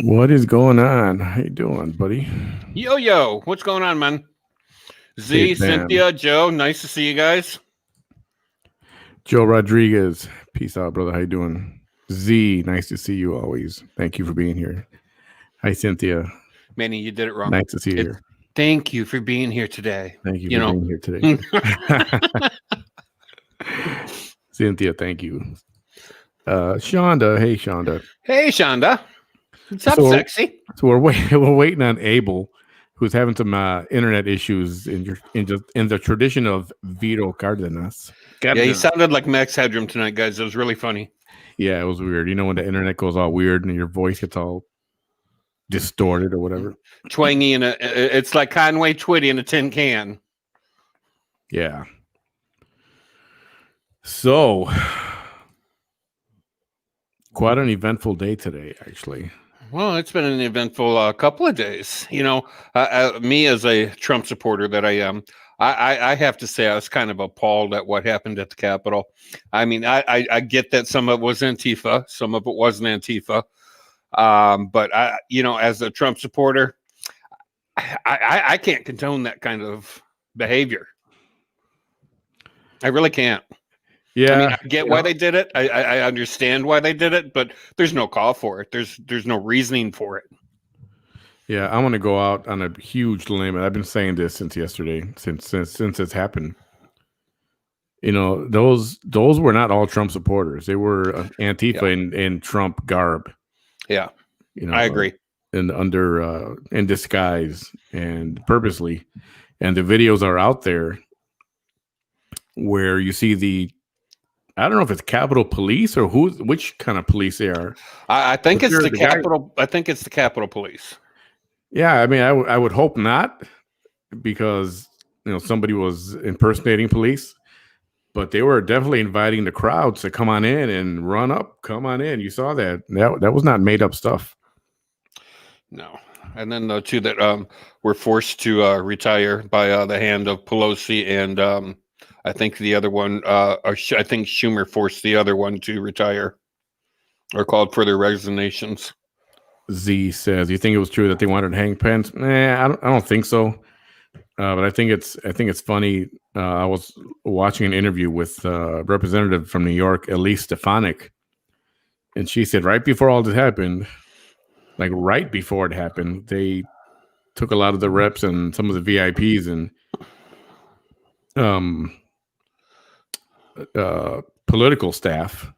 What is going on? How you doing, buddy? Yo, what's going on, man? Z, Hey, Cynthia, Joe, nice to see you guys. Joe Rodriguez, peace out, brother. How you doing? Z, nice to see you always. Thank you for being here. Hi, Cynthia. Manny, you did it wrong. Nice to see you here. Thank you for being here today. Thank you for being here today. Cynthia, thank you. Shonda, hey, Shonda. Hey, Shonda. What's up, sexy? So we're waiting on Abel, who's having some internet issues in the tradition of Vito Cardenas. Yeah, he sounded like Max Headroom tonight, guys. It was really funny. Yeah, it was weird. You know when the internet goes all weird and your voice gets all distorted or whatever? Twangy it's like Conway Twitty in a tin can. Yeah. So, quite an eventful day today, actually. Well, it's been an eventful couple of days. You know, me as a Trump supporter that I am, I have to say I was kind of appalled at what happened at the Capitol. I mean, I get that some of it was Antifa, some of it wasn't Antifa. But as a Trump supporter, I can't condone that kind of behavior. I really can't. Yeah, I mean, I get why they did it. I understand why they did it, but there's no call for it. There's no reasoning for it. Yeah, I want to go out on a huge limb. I've been saying this since yesterday, since it's happened. You know, those were not all Trump supporters. They were Antifa in Trump garb. Yeah, you know, I agree. In disguise and purposely, and the videos are out there where you see I don't know if it's Capitol Police or which kind of police they are. I think it's the Capitol. I think it's the Capitol Police. Yeah, I mean, I would hope not, because somebody was impersonating police, but they were definitely inviting the crowds to come on in and run up. Come on in. You saw that. That was not made up stuff. No. And then the two that were forced to retire by the hand of Pelosi and. I think the other one, I think Schumer forced the other one to retire or called for their resignations. Z says, "You think it was true that they wanted to hang Pence?" I don't think so. But I think it's funny. I was watching an interview with a representative from New York, Elise Stefanik, and she said right before all this happened, like right before it happened, they took a lot of the reps and some of the VIPs and political staff,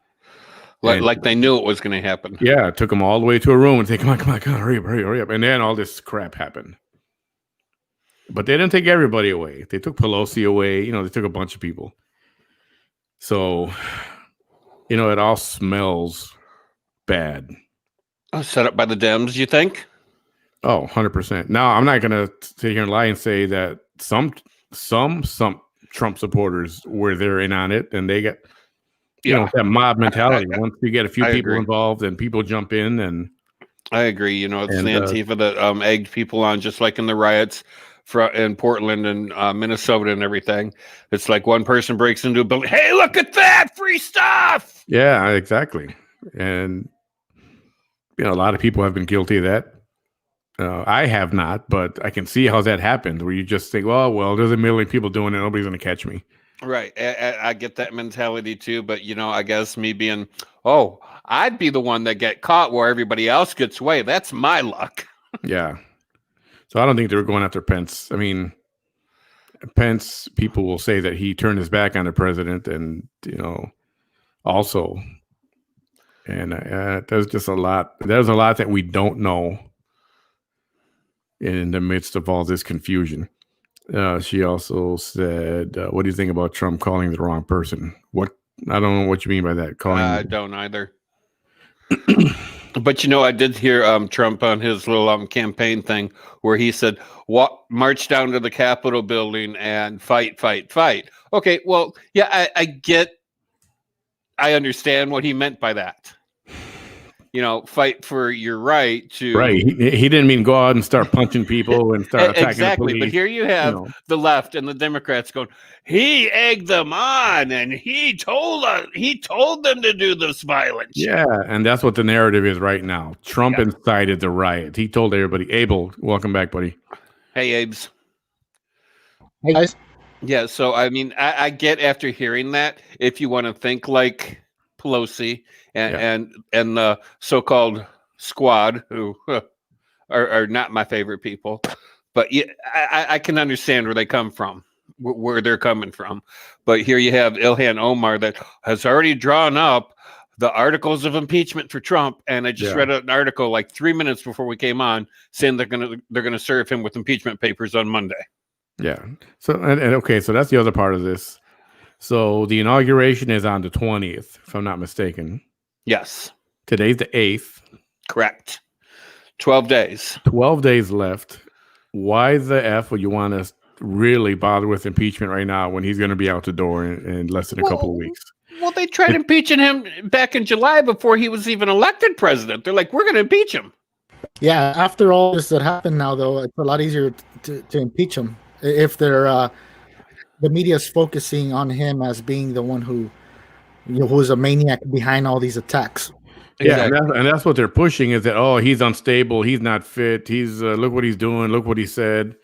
like they knew it was going to happen. Yeah, took them all the way to a room and say, come on, hurry up. And then all this crap happened. But they didn't take everybody away. They took Pelosi away. They took a bunch of people. So, it all smells bad. Set up by the Dems, you think? Oh, 100%. Now, I'm not going to sit here and lie and say that some Trump supporters were there in on it, and they got, that mob mentality. Once you get a few people involved and people jump in, and I agree. It's the Antifa that egged people on, just like in the riots. in Portland and Minnesota and everything. It's like one person breaks into a building. Hey, look at that free stuff. Yeah, exactly. And a lot of people have been guilty of that. I have not, but I can see how that happened. Where you just think, well, there's a million people doing it. Nobody's going to catch me. Right. I get that mentality too, but I guess me being, I'd be the one that get caught where everybody else gets away. That's my luck. Yeah. So I don't think they were going after Pence. I mean, Pence, people will say that he turned his back on the president, and also, and there's just a lot. There's a lot that we don't know in the midst of all this confusion. She also said, "What do you think about Trump calling the wrong person?" What I don't know what you mean by that. I don't either. But I did hear Trump on his little campaign thing where he said, march down to the Capitol building and fight, fight, fight. Okay, well, yeah, I understand what he meant by that. Fight for your right to... Right. He didn't mean go out and start punching people and start attacking exactly, the police. But here you have the left and the Democrats going, he egged them on and he told them to do this violence. Yeah, and that's what the narrative is right now. Trump incited the riot. He told everybody, Abel, welcome back, buddy. Hey, Abes. Hey, guys. Yeah, so I mean, I get after hearing that, if you want to think like Pelosi and the so-called squad, who are not my favorite people, but yeah, I can understand where they come from, where they're coming from. But here you have Ilhan Omar that has already drawn up the articles of impeachment for Trump, and I just read an article like 3 minutes before we came on saying they're gonna serve him with impeachment papers on Monday. Yeah. So and okay, so that's the other part of this. So the inauguration is on the 20th, if I'm not mistaken. Yes. Today's the 8th. Correct. 12 days. 12 days left. Why the F would you want to really bother with impeachment right now when he's going to be out the door in less than a couple of weeks? Well, they tried impeaching him back in July before he was even elected president. They're like, we're going to impeach him. Yeah, after all this that happened now, though, it's a lot easier to impeach him if they're the media is focusing on him as being the one who's a maniac behind all these attacks. Exactly. Yeah, and that's what they're pushing is that, he's unstable, he's not fit, he's look what he's doing, look what he said.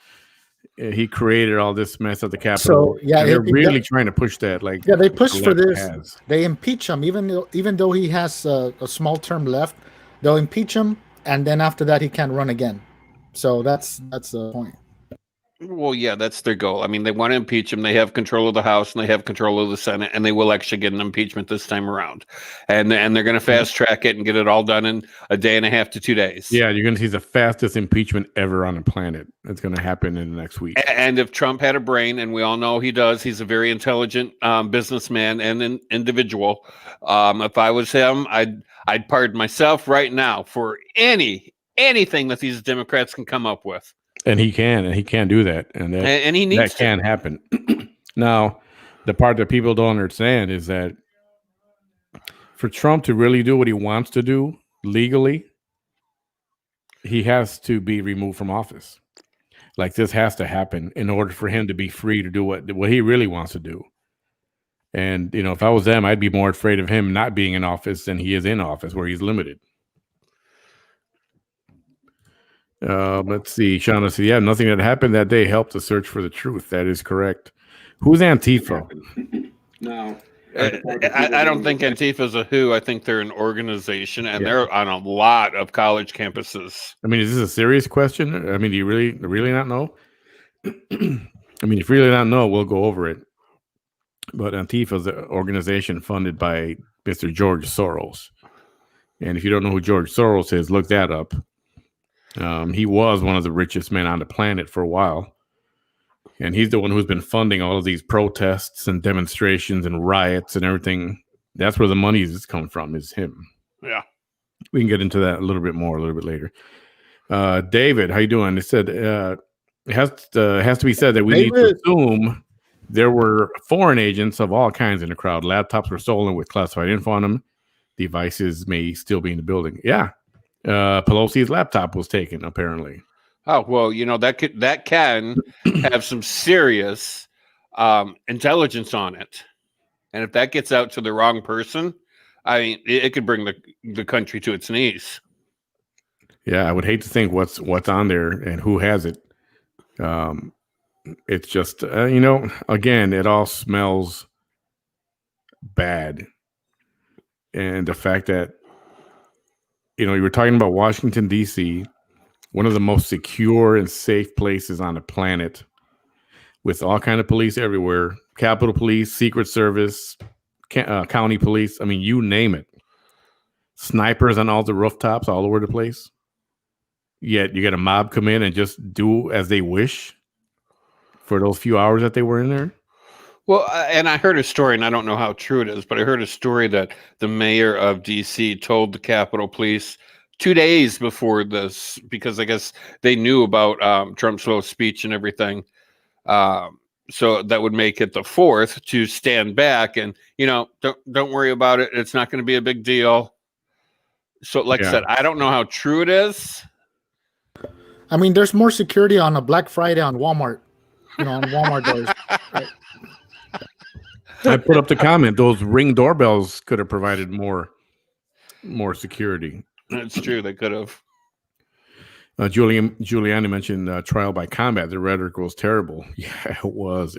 He created all this mess at the Capitol. So yeah, they're really trying to push that. Like they push for this. They impeach him, even though he has a small term left. They'll impeach him, and then after that, he can't run again. So that's the point. Well, yeah, that's their goal. I mean, they want to impeach him. They have control of the House and they have control of the Senate, and they will actually get an impeachment this time around. And they're going to fast track it and get it all done in a day and a half to 2 days. Yeah, you're going to see the fastest impeachment ever on the planet. It's going to happen in the next week. And if Trump had a brain, and we all know he does, he's a very intelligent businessman and an individual. If I was him, I'd pardon myself right now for anything that these Democrats can come up with. And he can do that, and he needs that can happen. Now, the part that people don't understand is that for Trump to really do what he wants to do legally, he has to be removed from office. Like this has to happen in order for him to be free to do what he really wants to do. And if I was them, I'd be more afraid of him not being in office than he is in office, where he's limited. Let's see. Shauna said, yeah, nothing that happened that day helped the search for the truth. That is correct. Who's Antifa? No. I don't think Antifa's a who. I think they're an organization, and they're on a lot of college campuses. I mean, is this a serious question? I mean, do you really not know? I mean, if you really not know, we'll go over it. But Antifa is an organization funded by Mr. George Soros. And if you don't know who George Soros is, look that up. He was one of the richest men on the planet for a while. And he's the one who's been funding all of these protests and demonstrations and riots and everything. That's where the money is coming from, is him. Yeah. We can get into that a little bit later. David, how you doing? It said it has to be said that we need to assume there were foreign agents of all kinds in the crowd. Laptops were stolen with classified info on them. Devices may still be in the building. Yeah. Pelosi's laptop was taken, apparently. Oh well, that can have some serious intelligence on it, and if that gets out to the wrong person, I mean, it could bring the country to its knees. Yeah, I would hate to think what's on there and who has it. It's just again, it all smells bad, and the fact that you were talking about Washington D.C., one of the most secure and safe places on the planet, with all kind of police everywhere, Capitol Police, Secret Service, county police. I mean, you name it. Snipers on all the rooftops, all over the place. Yet you get a mob come in and just do as they wish for those few hours that they were in there. Well, and I heard a story, and I don't know how true it is, but I heard a story that the mayor of D.C. told the Capitol Police 2 days before this, because I guess they knew about Trump's little speech and everything. So that would make it the 4th to stand back and, don't worry about it. It's not going to be a big deal. So like I said, I don't know how true it is. I mean, there's more security on a Black Friday on Walmart, on Walmart doors. Right? I put up the comment, those Ring doorbells could have provided more security. That's true. They could have. Giuliani mentioned trial by combat. The rhetoric was terrible. Yeah, it was.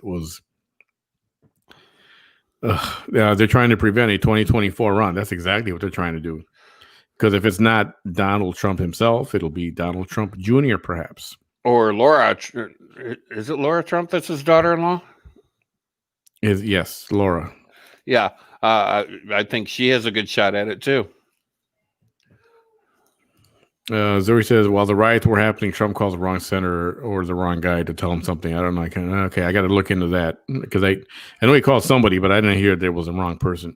They're trying to prevent a 2024 run. That's exactly what they're trying to do. Because if it's not Donald Trump himself, it'll be Donald Trump Jr. perhaps. Or Laura. Is it Laura Trump that's his daughter-in-law? Yes, Laura. Yeah. I think she has a good shot at it too. Zuri says, while the riots were happening, Trump calls the wrong senator or the wrong guy to tell him something. I don't know. Okay, I got to look into that, because I know he called somebody, but I didn't hear there was a wrong person.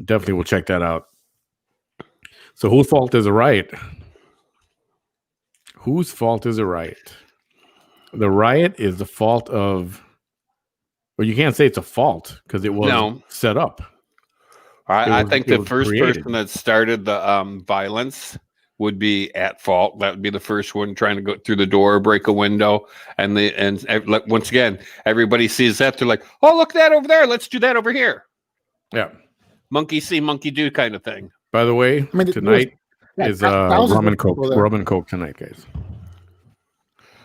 Definitely will check that out. So whose fault is a riot? Whose fault is a riot? The riot is the fault of, well, you can't say it's a fault because it was set up. I think the first person that started the violence would be at fault. That would be the first one trying to go through the door, break a window, and once again, everybody sees that. They're like, "Oh, look at that over there. Let's do that over here." Yeah, monkey see, monkey do kind of thing. By the way, tonight is rum and coke tonight, guys.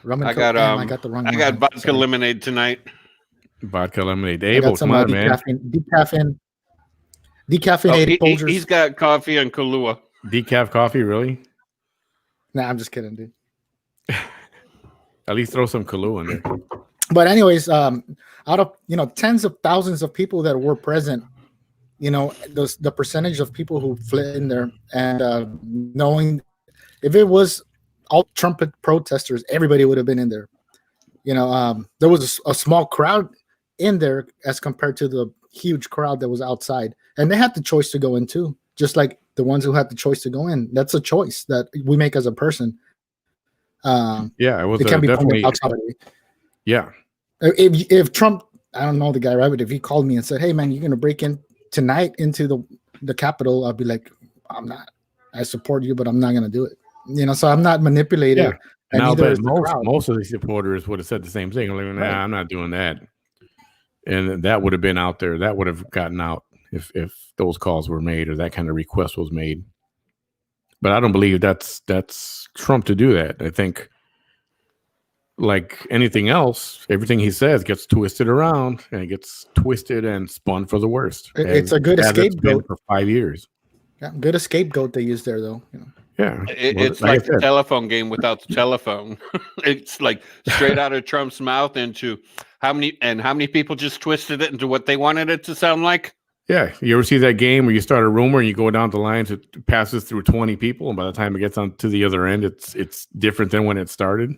I got vodka lemonade tonight. Vodka lemonade. Abel, come on, man. Decaffeinated. He's got coffee and Kahlua. Decaf coffee, really? Nah, I'm just kidding, dude. At least throw some Kahlua in there. But anyways, out of tens of thousands of people that were present, the percentage of people who fled in there, and knowing if it was all Trump protesters, everybody would have been in there. There was a small crowd in there as compared to the huge crowd that was outside, and they had the choice to go in too, just like the ones who had the choice to go in. That's a choice that we make as a person. It was can't be definitely outside. Yeah. If Trump, I don't know the guy, right? But if he called me and said, "Hey, man, you're gonna break in tonight into the Capitol," I'd be like, "I'm not. I support you, but I'm not gonna do it." So I'm not manipulated. Yeah. And I'll bet most of the supporters would have said the same thing. Like, nah, I'm not doing that. And that would have been out there. That would have gotten out if those calls were made or that kind of request was made. But I don't believe that's Trump to do that. I think, like anything else, everything he says gets twisted around, and it gets twisted and spun for the worst. It's a good scapegoat for 5 years. Yeah, good scapegoat they use there, though. Yeah, it's like the telephone game without the telephone. It's like straight out of Trump's mouth into how many people just twisted it into what they wanted it to sound like. Yeah, you ever see that game where you start a rumor and you go down the lines, it passes through 20 people, and by the time it gets on to the other end, it's different than when it started.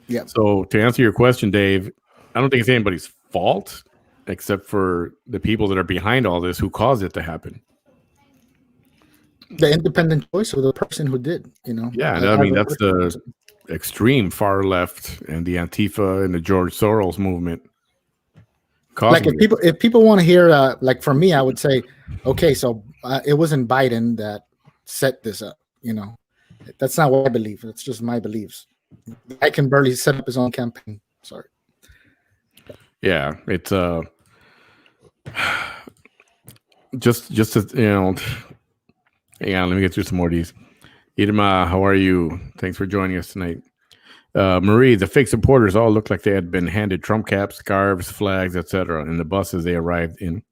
Yeah. So to answer your question, Dave, I don't think it's anybody's fault except for the people that are behind all this who caused it to happen. The independent choice of the person who did, Yeah, I mean, that's the extreme far left and the Antifa and the George Soros movement. Like if people want to hear, like for me, I would say, okay, so it wasn't Biden that set this up, That's not what I believe. It's just my beliefs. I can barely set up his own campaign. Sorry. Yeah, it's just to, hang on, let me get through some more of these. Irma, how are you? Thanks for joining us tonight. Marie, the fake supporters all looked like they had been handed Trump caps, scarves, flags, etc. in the buses they arrived in.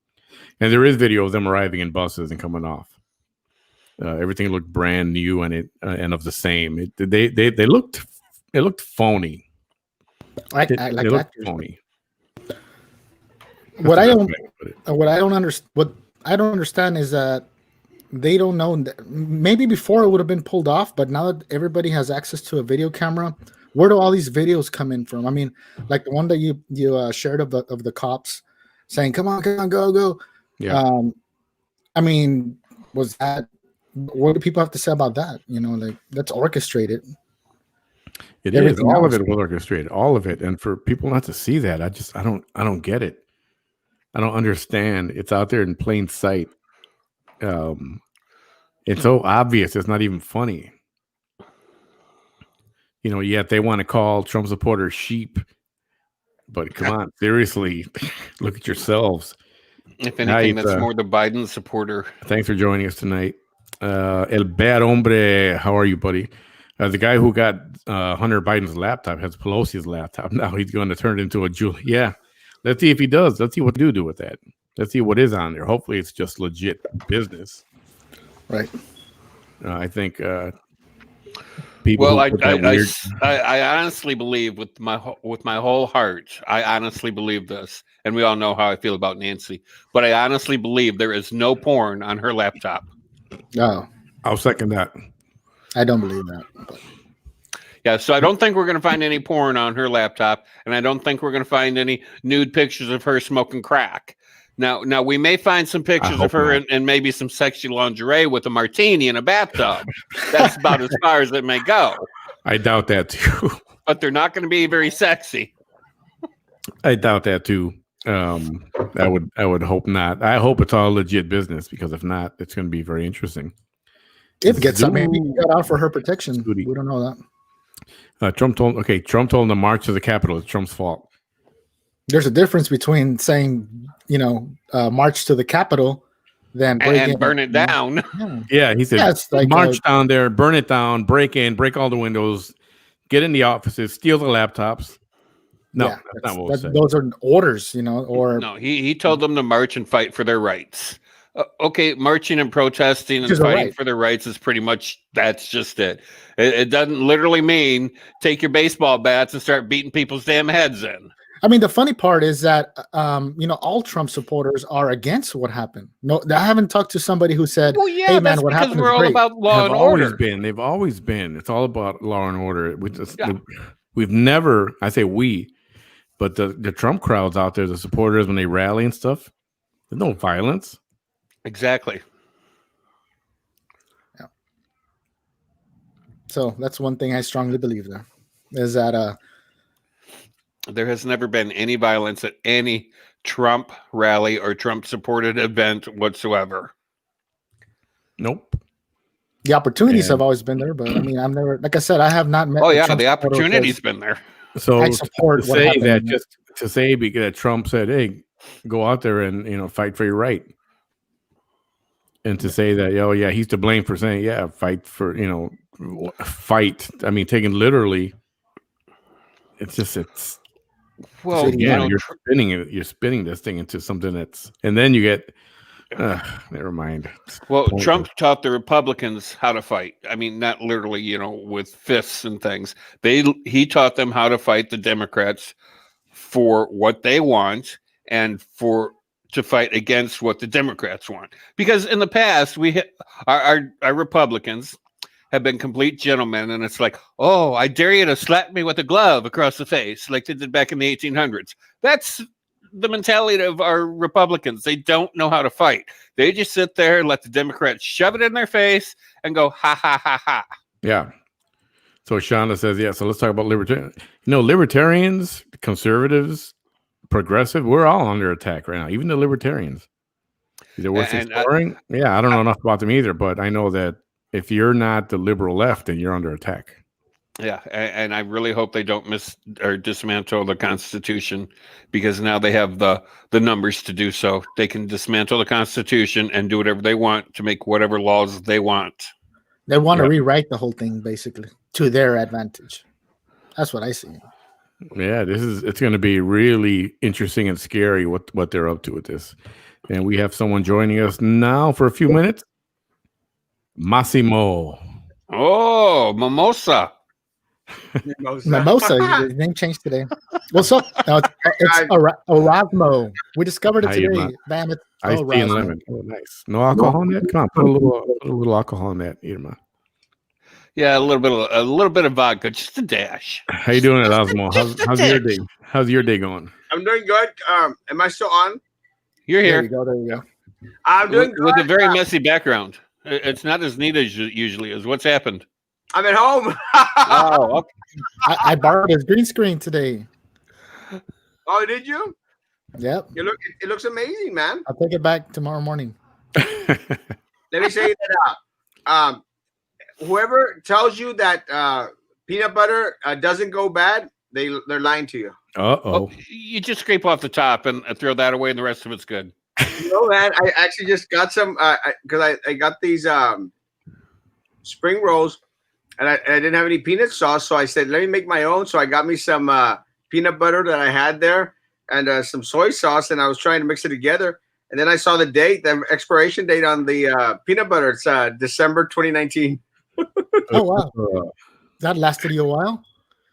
And there is video of them arriving in buses and coming off. Everything looked brand new and of the same. They looked phony. Like They looked actors. phony. What I don't understand is that they don't know. Maybe before it would have been pulled off, but now that everybody has access to a video camera, where do all these videos come in from? I mean, like the one that you shared of the cops saying, "Come on, go." Yeah. I mean, was that? What do people have to say about that? Like that's orchestrated. It is. All of it was orchestrated. All of it. And for people not to see that, I don't get it. I don't understand. It's out there in plain sight. It's so obvious. It's not even funny. Yet they want to call Trump supporters sheep. But come on, seriously, look at yourselves. If anything, that's more the Biden supporter. Thanks for joining us tonight. El Bad Hombre, how are you, buddy? The guy who got Hunter Biden's laptop has Pelosi's laptop. Now he's going to turn it into a jewel. Yeah. Let's see if he does. Let's see what they do with that. Let's see what is on there. Hopefully it's just legit business. Right. I think people. Well, I honestly believe with my whole heart, I honestly believe this, and we all know how I feel about Nancy, but I honestly believe there is no porn on her laptop. No, I'll second that. I don't believe that. But. Yeah, so I don't think we're going to find any porn on her laptop, and I don't think we're going to find any nude pictures of her smoking crack. Now we may find some pictures of her and maybe some sexy lingerie with a martini in a bathtub. That's about as far as it may go. I doubt that too. But they're not going to be very sexy. I doubt that too. I would hope not. I hope it's all legit business, because if not, it's going to be very interesting. If gets up, maybe he got out for her protection. We don't know that. Trump told him to march to the Capitol. It's Trump's fault. There's a difference between saying, march to the Capitol than burn it down. Yeah, he said, march down there, burn it down, break all the windows, get in the offices, steal the laptops. No, that's not what was said. Those are orders, or no. He told them to march and fight for their rights. Okay, marching and protesting and fighting for their rights is pretty much, that's just it. It doesn't literally mean take your baseball bats and start beating people's damn heads in. I mean, the funny part is that, all Trump supporters are against what happened. No, I haven't talked to somebody who said, well, yeah, hey, man, what happened we're is all great. about law and order. They've always been. It's all about law and order. We've never, I say we, but the Trump crowds out there, the supporters, when they rally and stuff, there's no violence. Exactly. Yeah. So that's one thing I strongly believe there, is that there has never been any violence at any Trump rally or Trump supported event whatsoever. Nope. The opportunities have always been there, but I mean, I've never, like I said, I have not met. Oh yeah, the opportunity's been there. So I support to say that, just to say that Trump said, "Hey, go out there and fight for your right," and to say that, oh yeah, he's to blame for saying, yeah, fight for fight. I mean, taken literally, it's. Well, you're spinning this thing into something that's, and then you get. Never mind. Well, Trump taught the Republicans how to fight. I mean, not literally, with fists and things. He taught them how to fight the Democrats for what they want and to fight against what the Democrats want. Because in the past, our Republicans have been complete gentlemen, and it's like, oh, I dare you to slap me with a glove across the face, like they did back in the 1800s. That's the mentality of our Republicans. They don't know how to fight. They just sit there and let the Democrats shove it in their face and go, ha, ha, ha, ha. Yeah. So Shonda says, yeah, so let's talk about libertarians. Libertarians, conservatives, progressive, we're all under attack right now, even the libertarians. Is it worth exploring? Yeah, I don't know enough about them either, but I know that if you're not the liberal left, then you're under attack. Yeah, and I really hope they don't dismantle the Constitution, because now they have the numbers to do so. They can dismantle the Constitution and do whatever they want to make whatever laws they want. They want to rewrite the whole thing basically to their advantage. That's what I see. Yeah, it's going to be really interesting and scary what they're up to with this. And we have someone joining us now for a few minutes. Massimo. Oh, Mimosa. Mimosa. His name changed today. What's up? It's Erasmo. We discovered it today. Bam! It's Iced tea and lemon. Oh, nice. No alcohol in that. Come on, put a little alcohol in that, Irma. Yeah, a little bit of vodka, just a dash. How you doing, Erasmo? How's your day? How's your day going? I'm doing good. Am I still on? You're here. There you go. I'm doing good. With a very messy background. It's not as neat as usually is. What's happened? I'm at home. Oh, okay. I borrowed his green screen today. Oh, did you? Yep. It looks amazing, man. I'll take it back tomorrow morning. Let me say that whoever tells you that peanut butter doesn't go bad, they're lying to you. Uh-oh. You just scrape off the top and throw that away, and the rest of it's good. No, man. I actually just got some because I got these spring rolls, and I didn't have any peanut sauce, so I said, let me make my own. So I got me some peanut butter that I had there and some soy sauce, and I was trying to mix it together. And then I saw the expiration date on the peanut butter. It's December 2019. Oh, wow. That lasted you a while?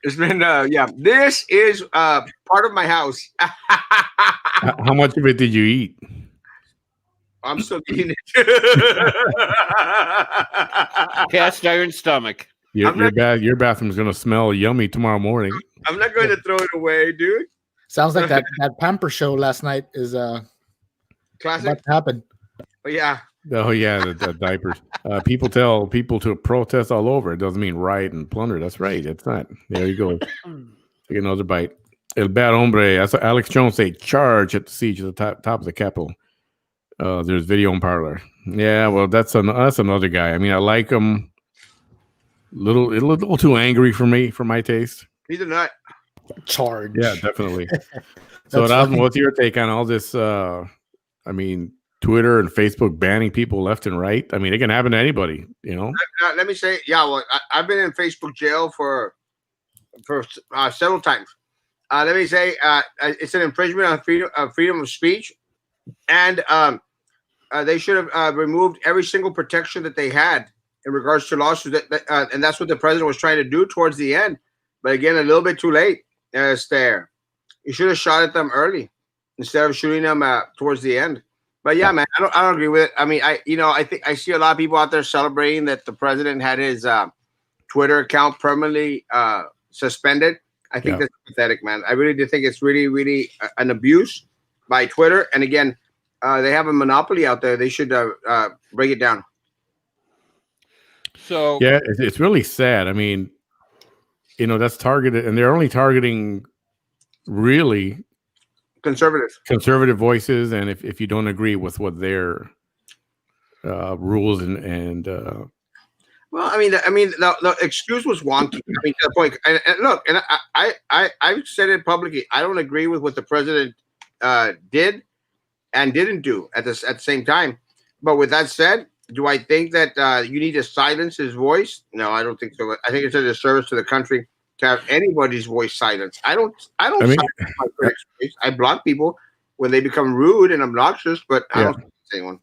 It's been, yeah. This is part of my house. How much of it did you eat? I'm still eating it. Cast iron stomach. Your bathroom's going to smell yummy tomorrow morning. I'm not going to throw it away, dude. Sounds like that Pamper show last night is classic. about to happen. Oh, yeah. Oh, yeah, the diapers. People tell people to protest all over. It doesn't mean riot and plunder. That's right. It's not. There you go. Take another bite. El bad hombre. I saw Alex Jones say charge at the siege at the top of the Capitol. There's video in parlor. Yeah, well, that's another guy. I mean, I like him. A little too angry for me, for my taste. He's a nut. Charge. Yeah, definitely. So, Erasmo, what's your take on all this? I mean, Twitter and Facebook banning people left and right. I mean, it can happen to anybody, you know. Let me say, yeah. Well, I've been in Facebook jail for several times. Let me say, it's an infringement on freedom of speech, and they should have removed every single protection that they had in regards to lawsuits. And that's what the president was trying to do towards the end. But again, a little bit too late. It's there. You should have shot at them early instead of shooting them towards the end. But yeah, man, I don't agree with it. I mean, I think I see a lot of people out there celebrating that the president had his Twitter account permanently suspended. I think that's pathetic, man. I really do think it's really, really an abuse by Twitter. And again, they have a monopoly out there. They should break it down. So yeah, it's really sad. I mean, you know, that's targeted, and they're only targeting really conservative voices, and if you don't agree with what their rules and well, I mean, the excuse was wonky. I mean, to the point. And look, and I've said it publicly. I don't agree with what the president did and didn't do at the same time. But with that said, do I think that you need to silence his voice? No, I don't think so. I think it's a disservice to the country to have anybody's voice silenced. I don't silence my critics' voice. I block people when they become rude and obnoxious, but I don't silence anyone.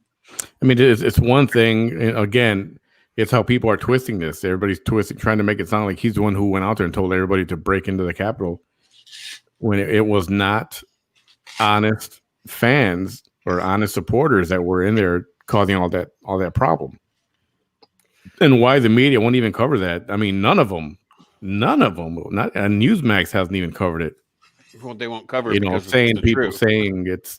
I mean, it's one thing. Again, it's how people are twisting this. Everybody's trying to make it sound like he's the one who went out there and told everybody to break into the Capitol when it was not honest fans or honest supporters that were in there causing all that problem. And why the media won't even cover that? I mean, none of them. Not Newsmax hasn't even covered it. Well, they won't cover it. You know, saying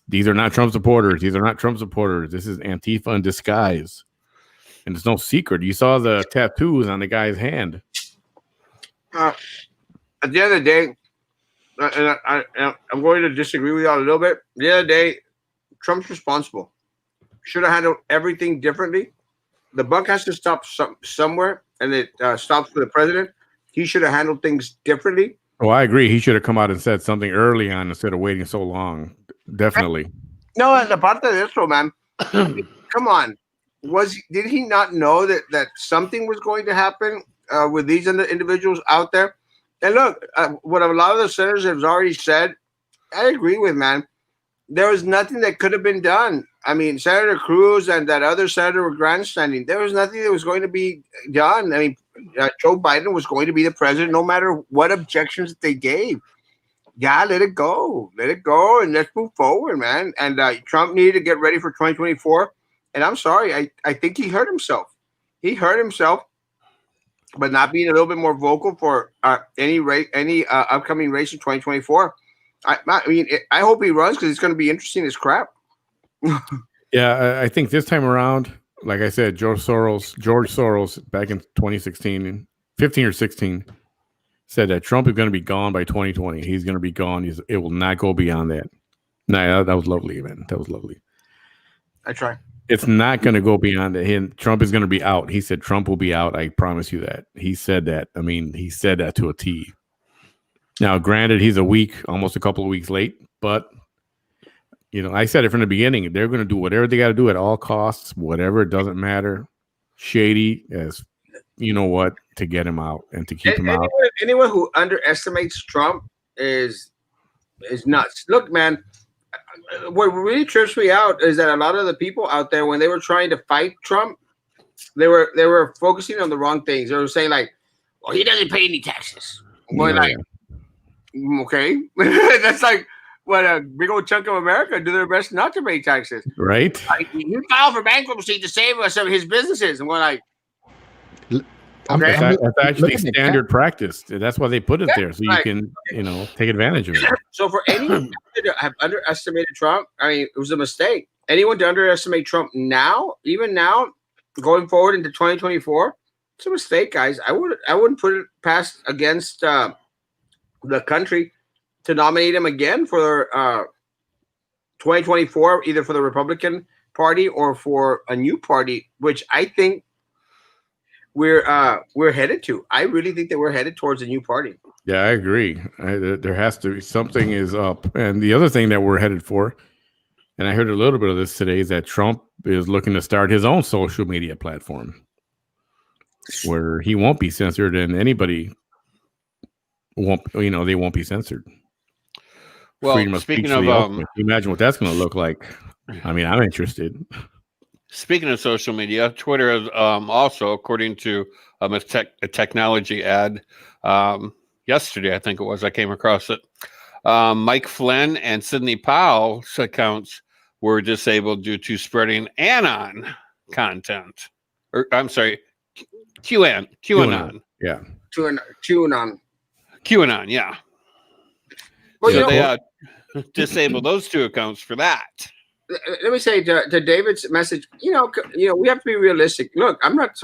these are not Trump supporters. These are not Trump supporters. This is Antifa in disguise. And it's no secret. You saw the tattoos on the guy's hand. At the end of the day, and I'm going to disagree with y'all a little bit. At the end of the day, Trump's responsible. Should have handled everything differently. the buck has to stop somewhere, and it stops for the president. He should have handled things differently. Oh, I agree. He should have come out and said something early on instead of waiting so long. Definitely. No, and the part of this, man. Come on, did he not know that something was going to happen with these individuals out there? And look, what a lot of the senators have already said, I agree with, man. There was nothing that could have been done. I mean, Senator Cruz and that other senator were grandstanding. There was nothing that was going to be done. I mean, Joe Biden was going to be the president no matter what objections that they gave. Yeah, let it go, and let's move forward, man. And Trump needed to get ready for 2024. And I'm sorry, I think he hurt himself. He hurt himself, but not being a little bit more vocal for any upcoming race in 2024. I mean, I hope he runs because it's going to be interesting as crap. Yeah, I think this time around, like I said, George Soros, back in 2016, 15 or 16, said that Trump is going to be gone by 2020. He's going to be gone. It will not go beyond that. Nah, that was lovely, man. That was lovely. I try. It's not going to go beyond that. Trump is going to be out. He said Trump will be out. I promise you that. He said that. I mean, he said that to a T. Now, granted, he's almost a couple of weeks late, but I said it from the beginning. They're going to do whatever they got to do at all costs, whatever. It doesn't matter. Shady as to get him out and to keep him out. Anyone who underestimates Trump is nuts. Look, man, what really trips me out is that a lot of the people out there, when they were trying to fight Trump, they were focusing on the wrong things. They were saying like, "Well, he doesn't pay any taxes." Okay, that's like what a big old chunk of America do their best not to pay taxes. Right? He filed for bankruptcy to save some of his businesses, and we're like, okay, that's actually standard practice. That's why they put it there, so you can take advantage of it. So for anyone to have underestimated Trump, I mean, it was a mistake. Anyone to underestimate Trump now, even now, going forward into 2024, it's a mistake, guys. I wouldn't put it past against the country to nominate him again for 2024, either for the Republican Party or for a new party, which I think we're headed to. I really think that we're headed towards a new party. Yeah, I agree. There has to be something is up. And the other thing that we're headed for, and I heard a little bit of this today, is that Trump is looking to start his own social media platform where he won't be censored and anybody they won't be censored. Well, speaking of, imagine what that's going to look like. I mean, I'm interested. Speaking of social media, Twitter is also, according to a technology ad yesterday, I think it was, I came across it. Mike Flynn and Sidney Powell's accounts were disabled due to spreading Anon content. Or I'm sorry, QAnon. Yeah. QAnon, yeah. Well, so they disabled those two accounts for that. Let me say to David's message, we have to be realistic. Look, I'm not.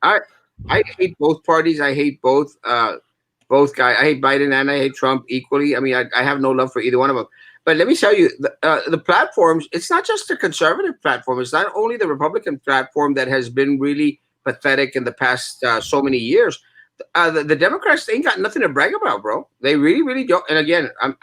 I hate both parties. I hate both guys. I hate Biden and I hate Trump equally. I mean, I have no love for either one of them. But let me tell you, the platforms. It's not just the conservative platform. It's not only the Republican platform that has been really pathetic in the past so many years. The Democrats ain't got nothing to brag about, bro. They really, really don't. And again, I'm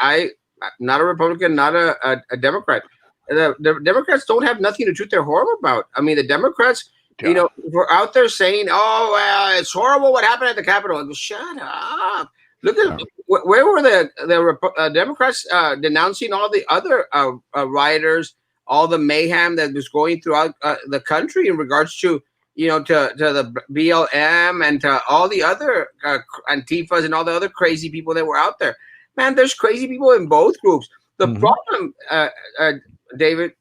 not a Republican, not a Democrat. The Democrats don't have nothing to toot their horn about. I mean, the Democrats, were out there saying, "Oh, well, it's horrible what happened at the Capitol." Go, shut up. Look at where were the Democrats denouncing all the other rioters, all the mayhem that was going throughout the country in regards to to the BLM and to all the other Antifas and all the other crazy people that were out there. Man, there's crazy people in both groups. The problem, David,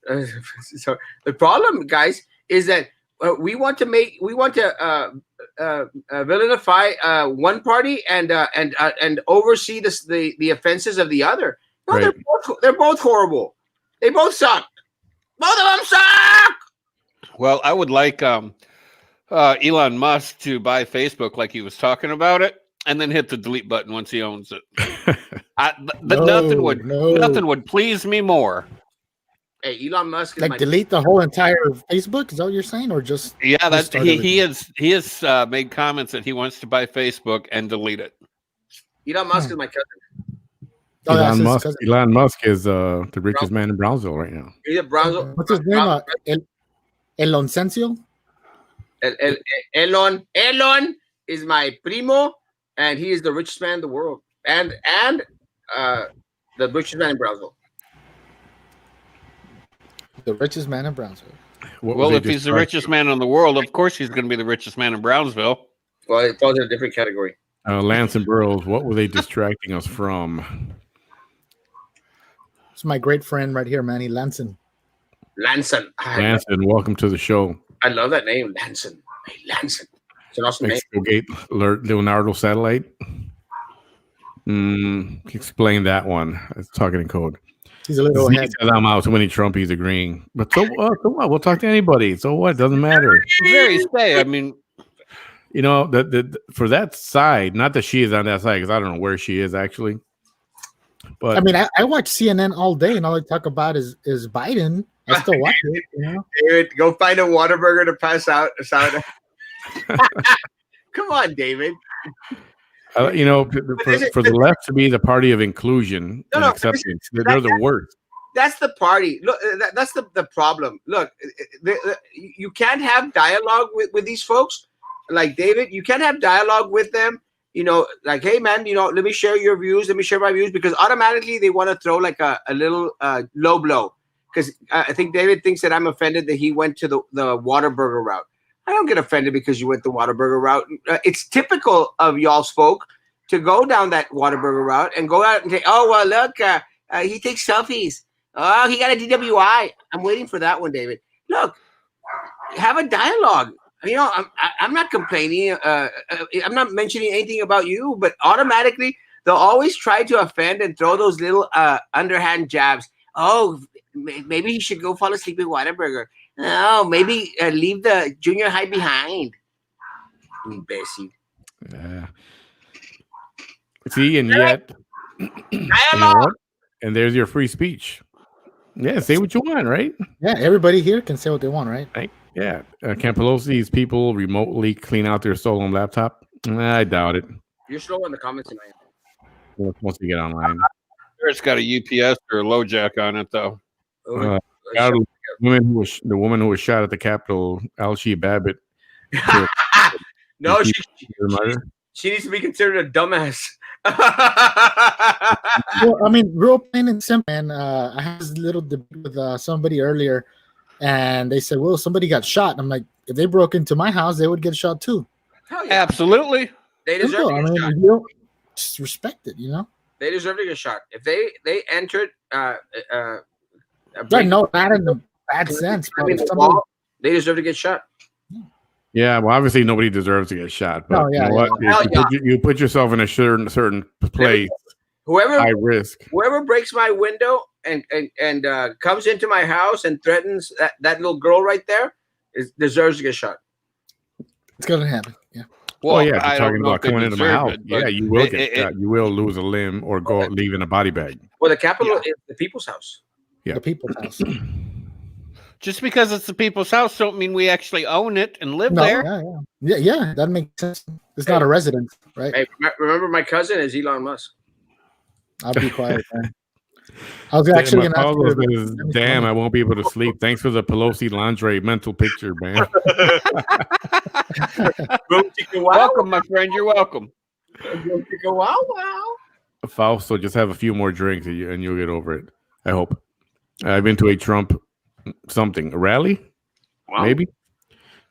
so the problem, guys, is that we want to villainify one party and oversee the offenses of the other. No, right. They're both horrible. They both suck. Both of them suck. Well, I would like Elon Musk to buy Facebook like he was talking about it, and then hit the delete button once he owns it. Nothing would please me more. Hey, Elon Musk is Like delete the whole entire Facebook? Is that what you're saying, or just Yeah, that's start he has made comments that he wants to buy Facebook and delete it. Elon Musk is my cousin. Oh, that's Elon his Musk. cousin. Elon Musk is the richest man in Brownsville right now. He's a Brownsville. What's his name? El Oncencio? Elon is my primo, and he is the richest man in the world, and the richest man in Brownsville. The richest man in Brownsville. Well, if he's the richest man in the world, of course he's going to be the richest man in Brownsville. Well, it falls in a different category. Lance and Burroughs, what were they distracting us from? It's my great friend right here, Manny Lanson. Lanson. Lanson, welcome to the show. I love that name, Lanson. Hey, Lanson. It's an awesome name. Extrogate Leonardo satellite. Explain that one. It's talking in code. He's a little He ahead. said I'm out. So many Trump, he's agreeing. But so what? We'll talk to anybody. So what? Doesn't matter. Very say. I mean, You know, for that side, not that she is on that side, because I don't know where she is actually. But I mean, I watch CNN all day, and all I talk about is Biden. I still watch it. You know? David, go find a Whataburger to pass out. Come on, David. you know, for the left to be the party of inclusion and acceptance, they're the worst. That's the party. Look, that's the problem. Look, you can't have dialogue with these folks. Like David, you can't have dialogue with them. You know, like, hey man, you know, let me share your views. Let me share my views, because automatically they want to throw like a little low blow. Because I think David thinks that I'm offended that he went to the Whataburger route. I don't get offended because you went the Whataburger route. It's typical of y'all's folk to go down that Whataburger route and go out and say, oh, well, look, he takes selfies. Oh, he got a DWI. I'm waiting for that one, David. Look, have a dialogue. You know, I'm not complaining. I'm not mentioning anything about you, but automatically they'll always try to offend and throw those little underhand jabs. Oh, maybe he should go fall asleep at Whataburger. Oh, maybe leave the junior high behind. Imbecile. Yeah. See, and yet, you know what? And there's your free speech. Yeah, say what you want, right? Yeah, everybody here can say what they want, right? Yeah. Can Pelosi's people remotely clean out their stolen laptop? I doubt it. You're slow in the comments tonight. Once we get online. it's got a UPS or a LoJack on it, though. The woman who was shot at the Capitol, Alshie Babbitt. No, she needs to be considered a dumbass. Well, I mean, real plain and simple. And I had this little debate with somebody earlier, and they said, well, somebody got shot. And I'm like, if they broke into my house, they would get shot too. Hell yeah. Absolutely. They deserve to get shot. You don't just respect it, you know? They deserve to get shot. If they entered Right, no, not in the bad sense, but if somebody, they deserve to get shot. Yeah, well, obviously nobody deserves to get shot. But you know what? You put yourself in a certain place. High risk. Whoever breaks my window and comes into my house and threatens that little girl right there deserves to get shot. It's gonna happen. Yeah. Well, yeah, if you're talking about coming into my house. Yeah, you will get shot. You will lose a limb or leave in a body bag. Well, the Capitol is the people's house. Yeah, the people's house. Just because it's the people's house don't mean we actually own it and live there. Yeah, that makes sense. It's not a residence, right? Hey, remember my cousin is Elon Musk. I'll be quiet, man. I was actually going to damn, I won't be able to sleep. Thanks for the Pelosi lingerie mental picture, man. Welcome, my friend. You're welcome. Fausto, just have a few more drinks and you'll get over it. I hope. I've been to a Trump rally, maybe.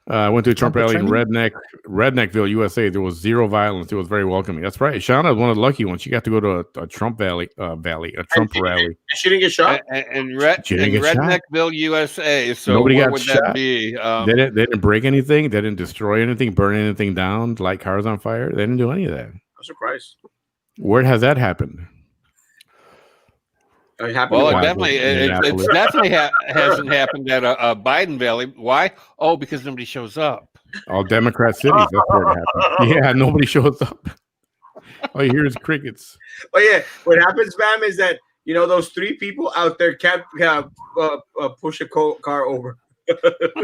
I went to a Trump rally in Redneckville, USA. There was zero violence. It was very welcoming. That's right. Shauna was one of the lucky ones. She got to go to a Trump rally. She didn't get shot. In Redneckville, USA. So nobody what got would shot. That be? They didn't break anything. They didn't destroy anything, burn anything down, light cars on fire. They didn't do any of that. I'm surprised. Where has that happened? It definitely hasn't happened at a Biden rally. Why? Oh, because nobody shows up. All Democrat cities. That's where it happened. Yeah, nobody shows up. All you hear is crickets. Oh yeah, what happens, ma'am, is that those 3 people out there can't push a car over.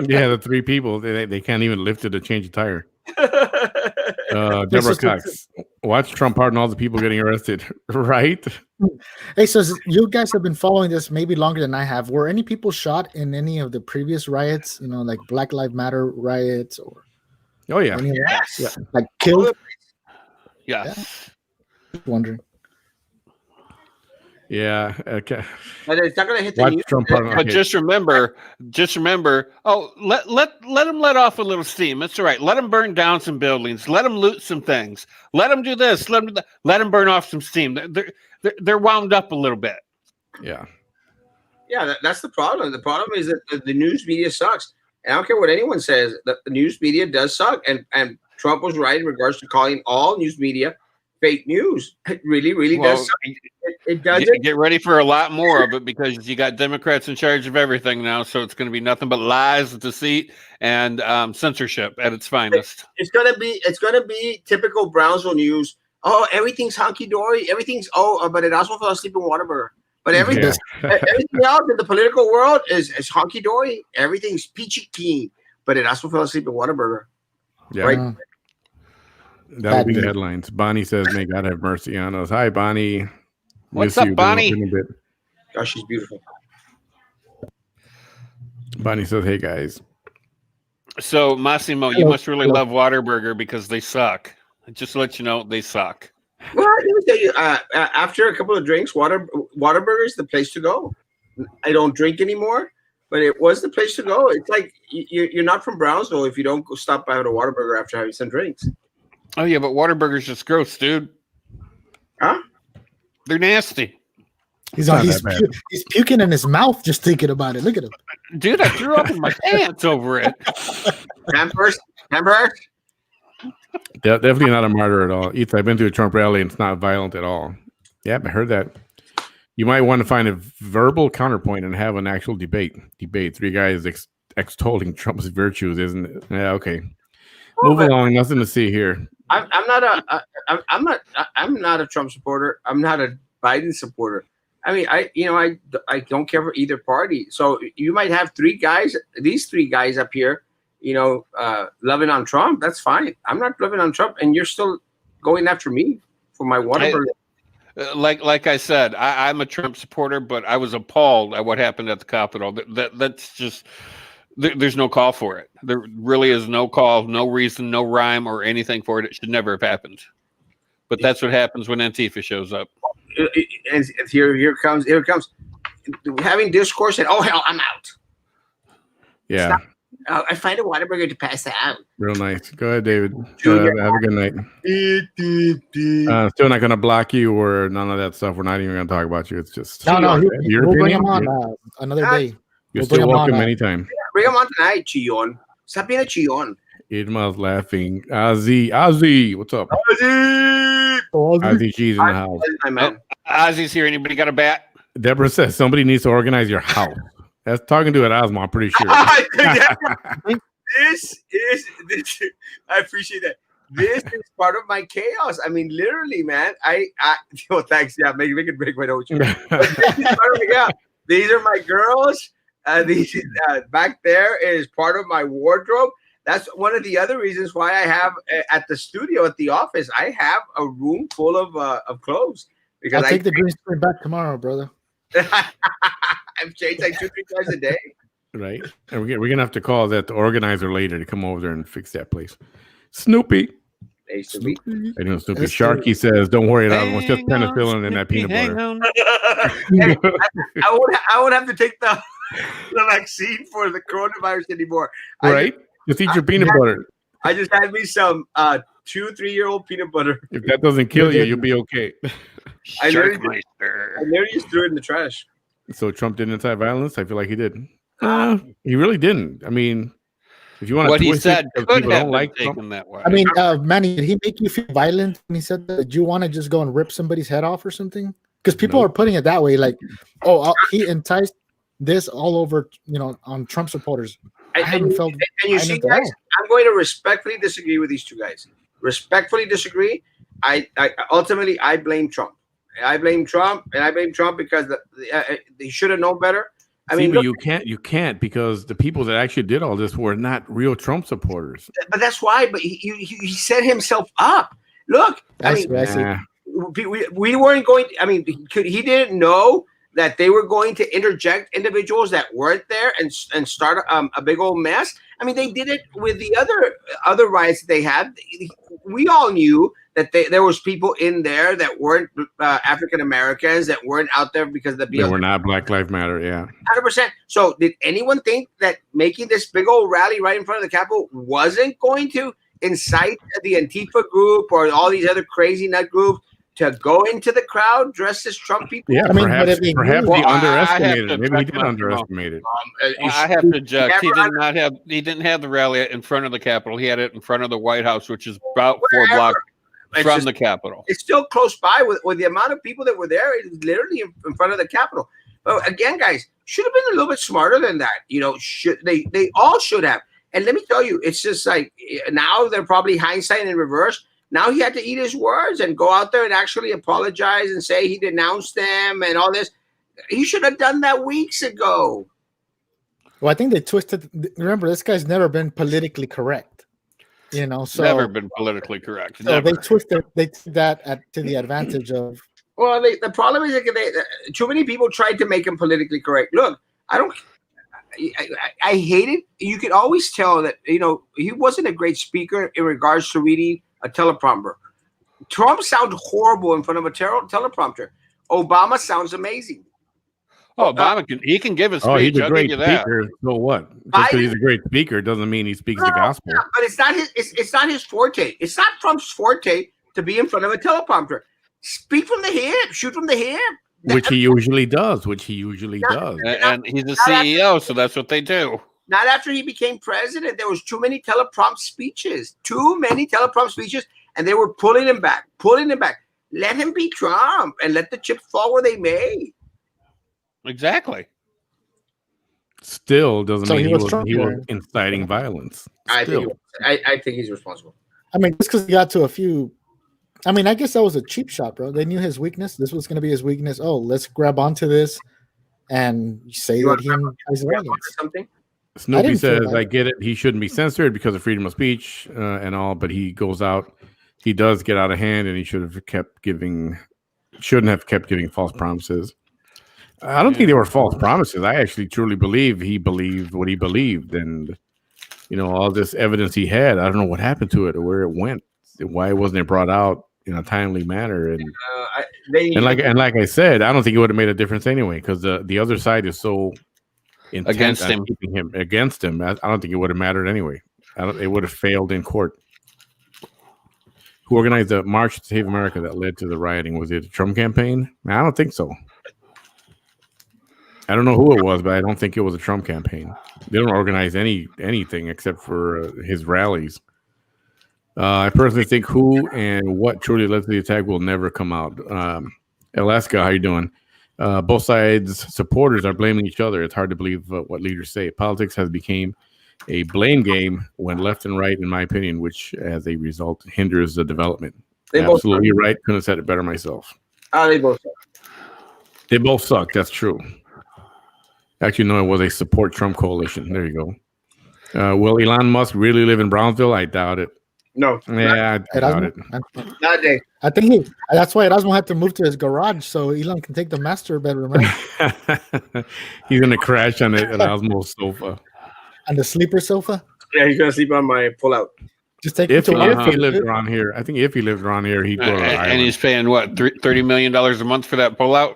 Yeah, the 3 people they can't even lift it to change a tire. This Deborah is the- Cox, watch Trump pardon all the people getting arrested, right? Hey, so you guys have been following this maybe longer than I have. Were any people shot in any of the previous riots? Like Black Lives Matter riots or Oh yeah, any of that? Yes. Like killed? Yes. Just wondering. yeah. Okay. And it's not going to hit the Watch news. Trump pardon. But Okay. just remember. Oh, let them let off a little steam. It's all right. Let them burn down some buildings. Let them loot some things. Let them do this. Let them do that. Let them burn off some steam. They're wound up a little bit. Yeah. Yeah, that's the problem. The problem is that the news media sucks. And I don't care what anyone says. The news media does suck. And Trump was right in regards to calling all news media fake news. It really, really does suck. It does it. Get ready for a lot more of it because you got Democrats in charge of everything now. So it's going to be nothing but lies, deceit, and censorship at its finest. It's gonna be typical Brownsville news. Oh, everything's hunky dory. But it also fell asleep in Whataburger. But everything else in the political world is hunky dory. Everything's peachy keen. But it also fell asleep in Whataburger. Yeah. Right. That'll be the headlines. Bonnie says, "May God have mercy on us." Hi, Bonnie. What's Miss up, you. Bonnie? Been a bit. Oh, she's beautiful. Bonnie says, "Hey guys." So Massimo, you must really love Whataburger because they suck. Just to let you know, they suck. Well, let me tell you. After a couple of drinks, Whataburger is the place to go. I don't drink anymore, but it was the place to go. It's like you're not from Brownsville if you don't go stop by at a Whataburger after having some drinks. Oh yeah, but Whataburger's just gross, dude. Huh? They're nasty. He's puking in his mouth just thinking about it. Look at him. Dude, I threw up in my pants over it. Pampers? Definitely not a martyr at all. I've been to a Trump rally and it's not violent at all. Yep, I heard that. You might want to find a verbal counterpoint and have an actual debate. 3 guys extolling Trump's virtues, isn't it? Yeah, okay. Move along. Nothing to see here. I'm not a Trump supporter. I'm not a Biden supporter. I mean, I don't care for either party. So you might have these 3 guys up here, loving on Trump. That's fine. I'm not loving on Trump, and you're still going after me for my Whataburger. Like I said, I'm a Trump supporter, but I was appalled at what happened at the Capitol. That's just. There's no call for it. There really is no call, no reason, no rhyme or anything for it. It should never have happened. But that's what happens when Antifa shows up. And here it comes having discourse and hell, I'm out. Yeah. I find a Whataburger to pass out. Real nice. Go ahead, David. Have a good night. Still not going to block you or none of that stuff. We're not even going to talk about you. It's just No, your we'll bring opinion. him on another day. You're still welcome on, anytime. Bring him on tonight, Chillon. Stop being a Chillon. Irma's laughing. Ozzy, what's up? Ozzy G's in the house. My man. Ozzy's here. Anybody got a bat? Deborah says somebody needs to organize your house. That's talking to an Ozma, I'm pretty sure. This. I appreciate that. This is part of my chaos. I mean, literally, man. Thanks. Yeah, make it break my nose. These are my girls. These back there is part of my wardrobe. That's one of the other reasons why I have at the studio at the office. I have a room full of clothes because I'll take the green screen back tomorrow, brother. I've changed like 2-3 times a day. Right, and we're gonna have to call that the organizer later to come over there and fix that place. Snoopy. Hey, Snoopy. I know Snoopy. Sharky says, "Don't worry, it's just penicillin in that peanut butter." Hey, I won't have to take the vaccine for the coronavirus anymore. Right? Just eat your peanut butter. I just had me some 2-3-year-old peanut butter. If that doesn't kill you, you'll be okay. I literally just threw it in the trash. So Trump didn't incite violence? I feel like he did. He really didn't. I mean, if you want to what he twist said it, could people have don't been like taken Trump. that way. I mean, Manny, did he make you feel violent when he said that? Did you want to just go and rip somebody's head off or something? Because people are putting it that way, like, he enticed this all over, on Trump supporters. I haven't felt. And you see, guys, I'm going to respectfully disagree with these 2 guys. Respectfully disagree. I ultimately blame Trump. I blame Trump, and I blame Trump because they should have known better. I See, mean, but look, you can't because the people that actually did all this were not real Trump supporters. but that's why. But he set himself up. Look, I see. Nah. we weren't going. I mean, he didn't know that they were going to interject individuals that weren't there and start a big old mess. I mean, they did it with the other riots that they had. We all knew that there was people in there that weren't African Americans, that weren't out there because of the They were not Black Lives Matter. Yeah. 100%. So did anyone think that making this big old rally right in front of the Capitol wasn't going to incite the Antifa group or all these other crazy nut groups to go into the crowd dressed as Trump people? Yeah, I mean, but perhaps, if they perhaps knew- he Well, I have underestimated to it. Maybe he check did my- underestimate it. I have to object. He never did not have. He didn't have the rally in front of the Capitol. He had it in front of the White House, which is about 4 blocks It's from just- the Capitol. It's still close by with the amount of people that were there. It's literally in front of the Capitol. But again, guys, should have been a little bit smarter than that. They all should have. And let me tell you, it's just like now they're probably hindsight in reverse. Now he had to eat his words and go out there and actually apologize and say he denounced them and all this. He should have done that weeks ago. Well, I think they twisted. Remember, this guy's never been politically correct. So Never been politically correct. So Never. they twisted. They took that to the advantage of. Well, the problem is that too many people tried to make him politically correct. Look, I hate it. You could always tell that he wasn't a great speaker in regards to reading a teleprompter. Trump sounds horrible in front of a teleprompter. Obama sounds amazing. Obama can give a speech. Oh, he's a I'll great give you that. speaker. So what? Just because he's a great speaker doesn't mean he speaks the gospel. Yeah, but it's not his. It's not his forte. It's not Trump's forte to be in front of a teleprompter. Speak from the hip. Shoot from the hip. Which he usually does. And he's a CEO, so that's what they do. Not after he became president. There was too many teleprompt speeches. And they were pulling him back. Let him be Trump and let the chips fall where they may. Exactly. Still doesn't So mean he he was was Trump, inciting violence. I Still. think he's responsible. I mean, just because he got to a few. I mean, I guess that was a cheap shot, bro. They knew his weakness. This was going to be his weakness. Oh, let's grab onto this and say that he has Something. Snoopy didn't feel says, that. I get it. He shouldn't be censored because of freedom of speech and all, but he goes out. He does get out of hand, and he shouldn't have kept giving false promises. I don't think they were false promises. I actually truly believe he believed what he believed. And, all this evidence he had, I don't know what happened to it or where it went. Why wasn't it brought out in a timely manner? And like I said, I don't think it would have made a difference anyway, because the other side is so intent Against on him. keeping him against him. I don't think it would have mattered anyway. It would have failed in court. Who organized the March to Save America that led to the rioting? Was it the Trump campaign? I don't think so. I don't know who it was, but I don't think it was a Trump campaign. They don't organize anything except for his rallies. I personally think who and what truly led to the attack will never come out. Alaska, how you doing? Both sides' supporters are blaming each other. It's hard to believe what leaders say. Politics has become a blame game when left and right, in my opinion, which as a result hinders the development. Absolutely right. Couldn't have said it better myself. They both suck. They both suck. That's true. Actually, no, it was a support Trump coalition. There you go. Will Elon Musk really live in Brownsville? I doubt it. No. Yeah, I doubt it. Not a day. I think that's why Erasmo had to move to his garage so Elon can take the master bedroom, right? He's gonna crash on it at Osmo's sofa. On the sleeper sofa. Yeah, he's gonna sleep on my pull-out. Just take If it to he lived around here, I think if he lived around here, he'd go to the And island. he's paying what, $30 million a month for that pullout?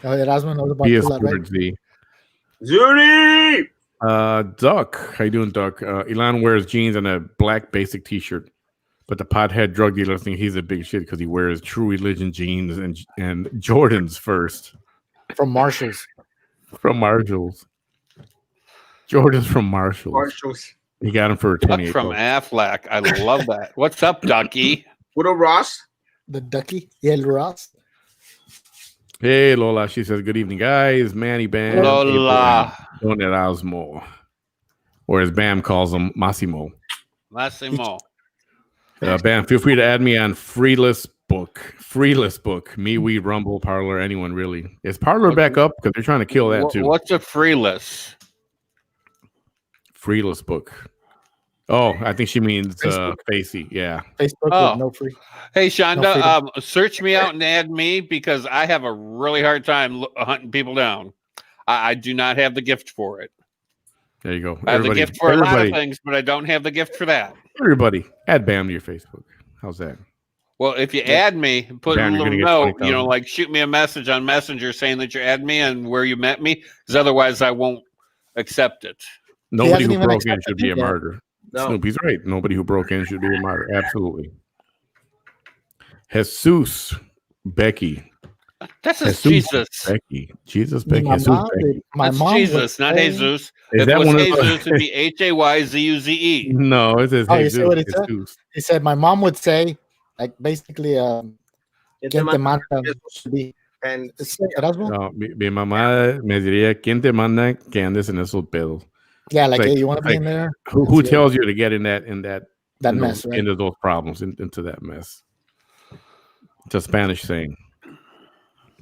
Oh, Erasmo knows about PS that, right? Z. Zuni! Duck, how you doing, Duck? Elon wears jeans and a black basic T-shirt, but the pothead drug dealer think he's a big shit because he wears True Religion jeans and Jordans first From Marshalls. from Marshalls. Jordans from Marshalls. Marshalls. He got him for Duck 28 from bucks. Aflac. I love that. What's up, Ducky? Widow Ross. The Ducky. Yeah, El Ross. Hey Lola, she says, good evening, guys. Manny Bam. Lola. Don Erasmo. Or as Bam calls him, Massimo. Massimo. Bam, feel free to add me on Freeless book, freeless book. Me, we, Rumble, Parlor, anyone really. Is Parlor back up? Because they're trying to kill that too. What's a freeless? Freeless book. Oh, I think she means Facey. Yeah. Facebook Oh. with no free. Hey, No Shonda, freedom. search me out and add me because I have a really hard time hunting people down. I do not have the gift for it. There you go. I have the gift for a lot of things, but I don't have the gift for that. Everybody, add Bam to your Facebook. How's that? Well, if you add me, put Bam, a you're little gonna get note, 20,000. like shoot me a message on Messenger saying that you add me and where you met me, because otherwise I won't accept it. Nobody hasn't who even broke in accepted should be it a yet. martyr. No. Snoopy's right. Nobody who broke in should be a martyr. Absolutely. Jesus, Becky. That's just Jesus, Jesus. Becky. Jesus, My Becky. Jesus, mom, Becky. my That's mom would Jesus, not say- Jesus. Is If that it was one of Jesus, the- it'd be Hayzuze. No, it says Oh, you Jesus. see what it said? Jesus. He said my mom would say, like basically, Get "Quien them te out manda of should be." and It's like Erasmo. No, mi mamá me diría, ¿quién te manda que andes en esos pedos? Yeah, like, like- hey, you want to be like, in there? Who It's tells you to get in that that in mess, those, right? into those problems, into that mess? It's a Spanish saying.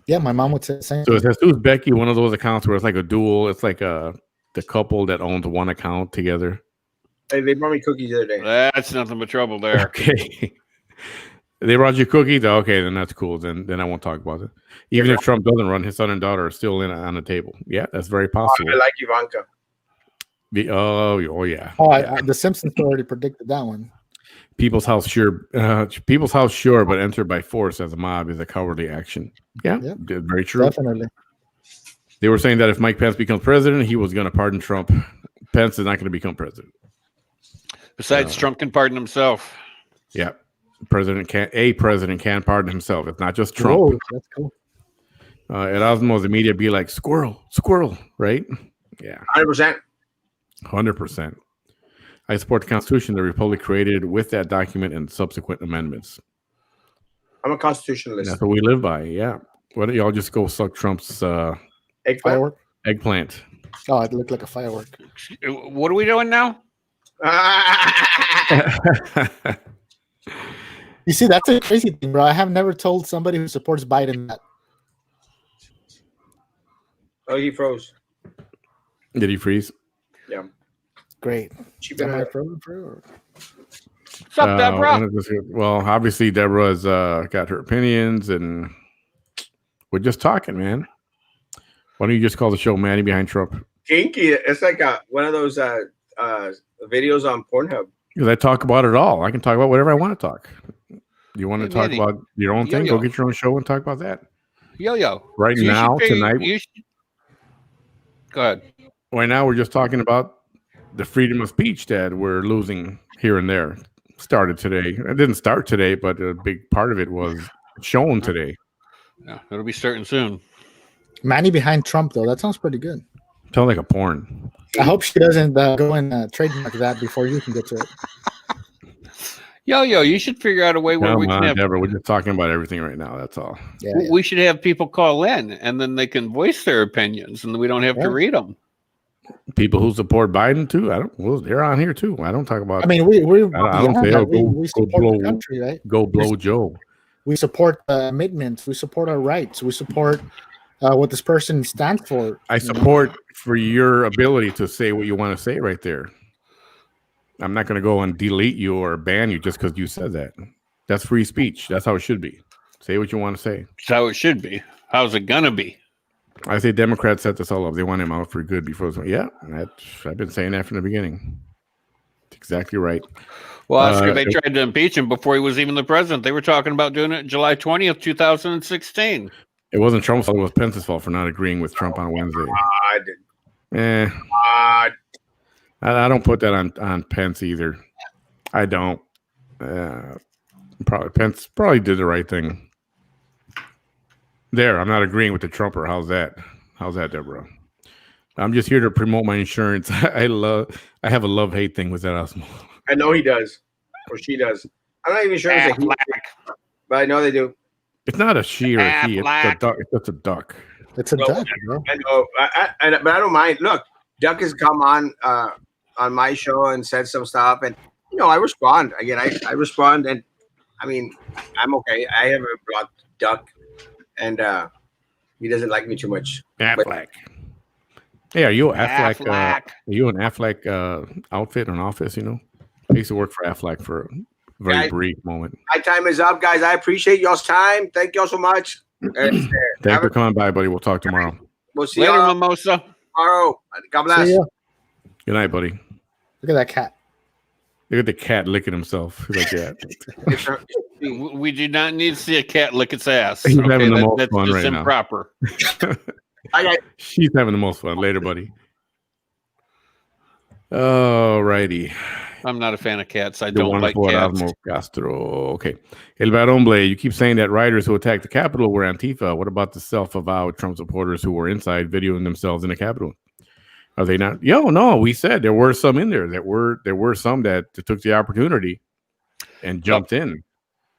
Yeah, my mom would say the same. So it thing. says who's Becky, one of those accounts where it's like a duel. It's like the couple that owns one account together. hey, they brought me cookies the other day. That's nothing but trouble there. Okay. They brought you cookies. Okay, then that's cool. Then I won't talk about it. Even if Trump doesn't run, his son and daughter are still on the table. Yeah, that's very possible. I like Ivanka. Oh yeah. Oh, Yeah. the Simpsons already predicted that one. People's house sure, but entered by force as a mob is a cowardly action. Yeah, Yep. very true. Definitely. They were saying that if Mike Pence becomes president, he was going to pardon Trump. Pence is not going to become president. Besides, Trump can pardon himself. Yeah, president can pardon himself. It's not just Trump. Whoa, that's cool. Erasmo's the media be like squirrel, right? Yeah, 100%. 100%. I support the Constitution the Republic created with that document and subsequent amendments. I'm a constitutionalist. That's what we live by. Yeah. Why don't y'all just go suck Trump's Eggplant. Firework. eggplant? Oh, it looked like a firework. What are we doing now? You see, that's a crazy thing, bro. I have never told somebody who supports Biden that. Oh, he froze. Did he freeze? Yeah. Great. Cheap Am I internet. frozen for? What's up, Deborah? Well, obviously Deborah's got her opinions, and we're just talking, man. Why don't you just call the show "Manny Behind Trump"? Kinky. It's like one of those videos on Pornhub. Because I talk about it all. I can talk about whatever I want to talk. You want to Hey, talk Manny. about your own thing? Yo-yo. Go get your own show and talk about that. Yo. Right You now, should tonight. Go ahead. Right now, we're just talking about the freedom of speech that we're losing here and there. Started today. It didn't start today, but a big part of it was shown today. Yeah, it'll be starting soon. Manny behind Trump, though. That sounds pretty good. Sounds like a porn. I hope she doesn't go and trademark that before you can get to it. Yo, you should figure out a way where Come we can on, have. Deborah. We're just talking about everything right now. That's all. Yeah. We should have people call in, and then they can voice their opinions, and we don't have to Yeah. read them. People who support Biden too. Well, they're on here too. I don't talk about. I mean, we I don't say, oh, we go support blow- the country, right? go blow Joe. We support amendments. We support our rights. We support what this person stands for. I support for your ability to say what you want to say right there. I'm not going to go and delete you or ban you just because you said that. That's free speech. That's how it should be. Say what you want to say. That's how it should be. How's it gonna be? I say Democrats set this all up. They want him out for good before. Yeah, I've been saying that from the beginning. That's exactly right. Well, Oscar, they tried to impeach him before he was even the president. They were talking about doing it July 20th, 2016. It wasn't Trump's fault. It was Pence's fault for not agreeing with Trump on Wednesday. I did. I don't put that on Pence either. I don't. Probably Pence probably did the right thing. There, I'm not agreeing with the Trumper. How's that? How's that, Deborah? I'm just here to promote my insurance. I have a love-hate thing with that Osmo. I know he does, or she does. I'm not even sure it's a he, but I know they do. It's not a she or a he. It's a duck. It's just a duck. It's a Well, duck, bro. I know, but I don't mind. Look, Duck has come on my show and said some stuff, and I respond again. I respond, and I mean, I'm okay. I have a black duck, and he doesn't like me too much. Affleck. Hey, are you Affleck? Affleck. Are you an Affleck outfit in office? You know, I used to work for Affleck for a very Guys, brief moment. my time is up, guys. I appreciate y'all's time. Thank y'all so much. Thanks for coming by, buddy. We'll talk tomorrow. We'll see Later, y'all Mimosa. tomorrow. God bless. See ya. Good night, buddy. Look at that cat. Look at the cat licking himself. He's like that. We do not need to see a cat lick its ass. He's having the most that's fun just right now. improper. She's having the most fun. Later, buddy. All righty. I'm not a fan of cats. I The don't like wonderful cats. Erasmo Castro. Okay. El Baromble, you keep saying that rioters who attacked the Capitol were Antifa. What about the self-avowed Trump supporters who were inside videoing themselves in the Capitol? Are they not? No, we said there were some in there. There were some that took the opportunity and jumped in.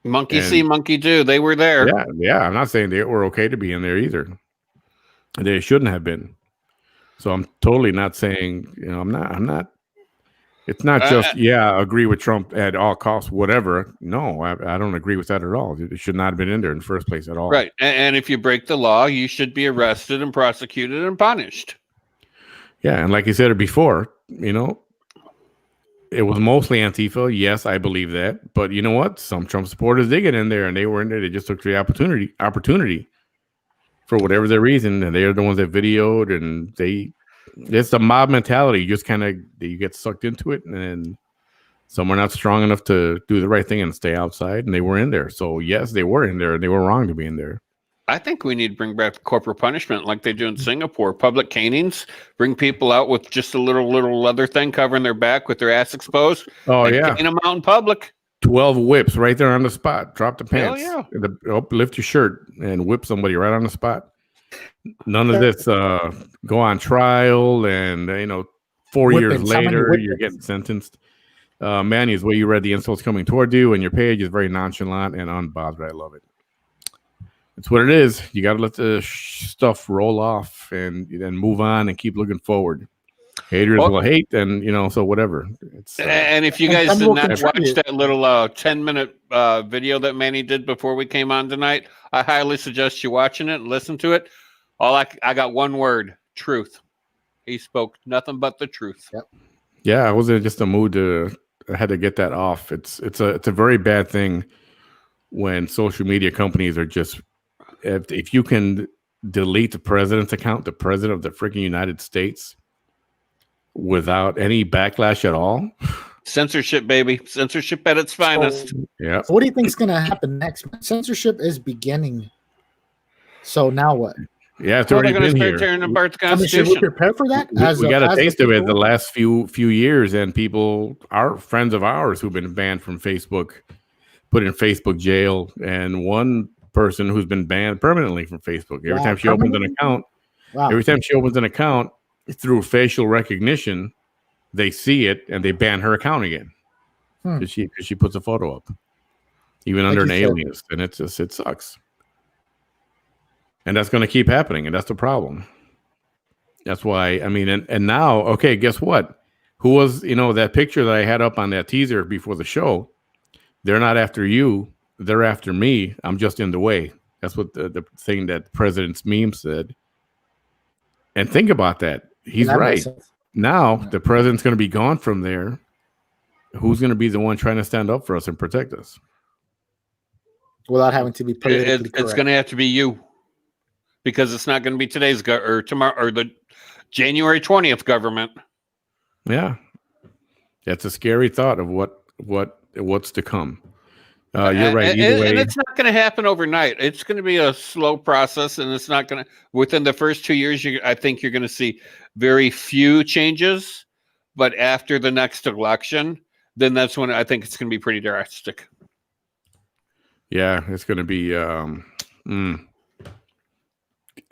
Monkey see, monkey do. They were there. Yeah. I'm not saying they were okay to be in there either. They shouldn't have been. So I'm totally not saying, I'm not. It's not just, agree with Trump at all costs, whatever. No, I don't agree with that at all. It should not have been in there in the first place at all. Right. And if you break the law, you should be arrested and prosecuted and punished. Yeah. And like you said before, it was mostly Antifa. Yes, I believe that. But you know what? Some Trump supporters did get in there, and they were in there. They just took the opportunity for whatever their reason. And they're the ones that videoed, and it's the mob mentality. You just you get sucked into it, and some are not strong enough to do the right thing and stay outside, and they were in there. So yes, they were in there, and they were wrong to be in there. I think we need to bring back corporal punishment like they do in Singapore. Public canings, bring people out with just a little leather thing covering their back with their ass exposed. Oh, yeah. Cane them out in public. 12 whips right there on the spot. Drop the pants. Hell yeah. Lift your shirt and whip somebody right on the spot. None of this go on trial and 4 years later you're getting sentenced. Manny, is the way you read the insults coming toward you, and your page is very nonchalant and unbothered. I love it. It's what it is. You got to let the stuff roll off and move on and keep looking forward. Haters will hate, and so whatever. And if you guys did not watch that little 10-minute video that Manny did before we came on tonight, I highly suggest you watching it and listen to it. I got one word: truth. He spoke nothing but the truth. Yep. Yeah, I was in just a mood I had to get that off. It's a very bad thing when social media companies are just. If you can delete the president's account, the president of the freaking United States, without any backlash at all. Censorship, baby. Censorship at its finest. Yeah. So what do you think is going to happen next? Censorship is beginning. So now what? Yeah, it's already been here. Tearing apart the Constitution. Should we prepare for that? We got a taste of it the last few years, and people, our friends of ours who've been banned from Facebook, put in Facebook jail, and one person who's been banned permanently from Facebook. Every time she opens an account, through facial recognition, they see it and they ban her account again because she puts a photo up, even under an alias, and it sucks. And that's going to keep happening, and that's the problem. That's why and now, okay, guess what? Who was that picture that I had up on that teaser before the show? They're not after you. They're after me. I'm just in the way. That's what the thing that President's meme said. And think about that. He's right. Now the president's going to be gone from there. Who's going to be the one trying to stand up for us and protect us? Without having to be politically correct. It's going to have to be you, because it's not going to be today's or tomorrow or the January 20th government. Yeah, that's a scary thought of what's to come. You're right. And it's not going to happen overnight. It's going to be a slow process, and it's not going to. Within the first 2 years, I think you're going to see very few changes. But after the next election, then that's when I think it's going to be pretty drastic. Yeah, it's going to be. I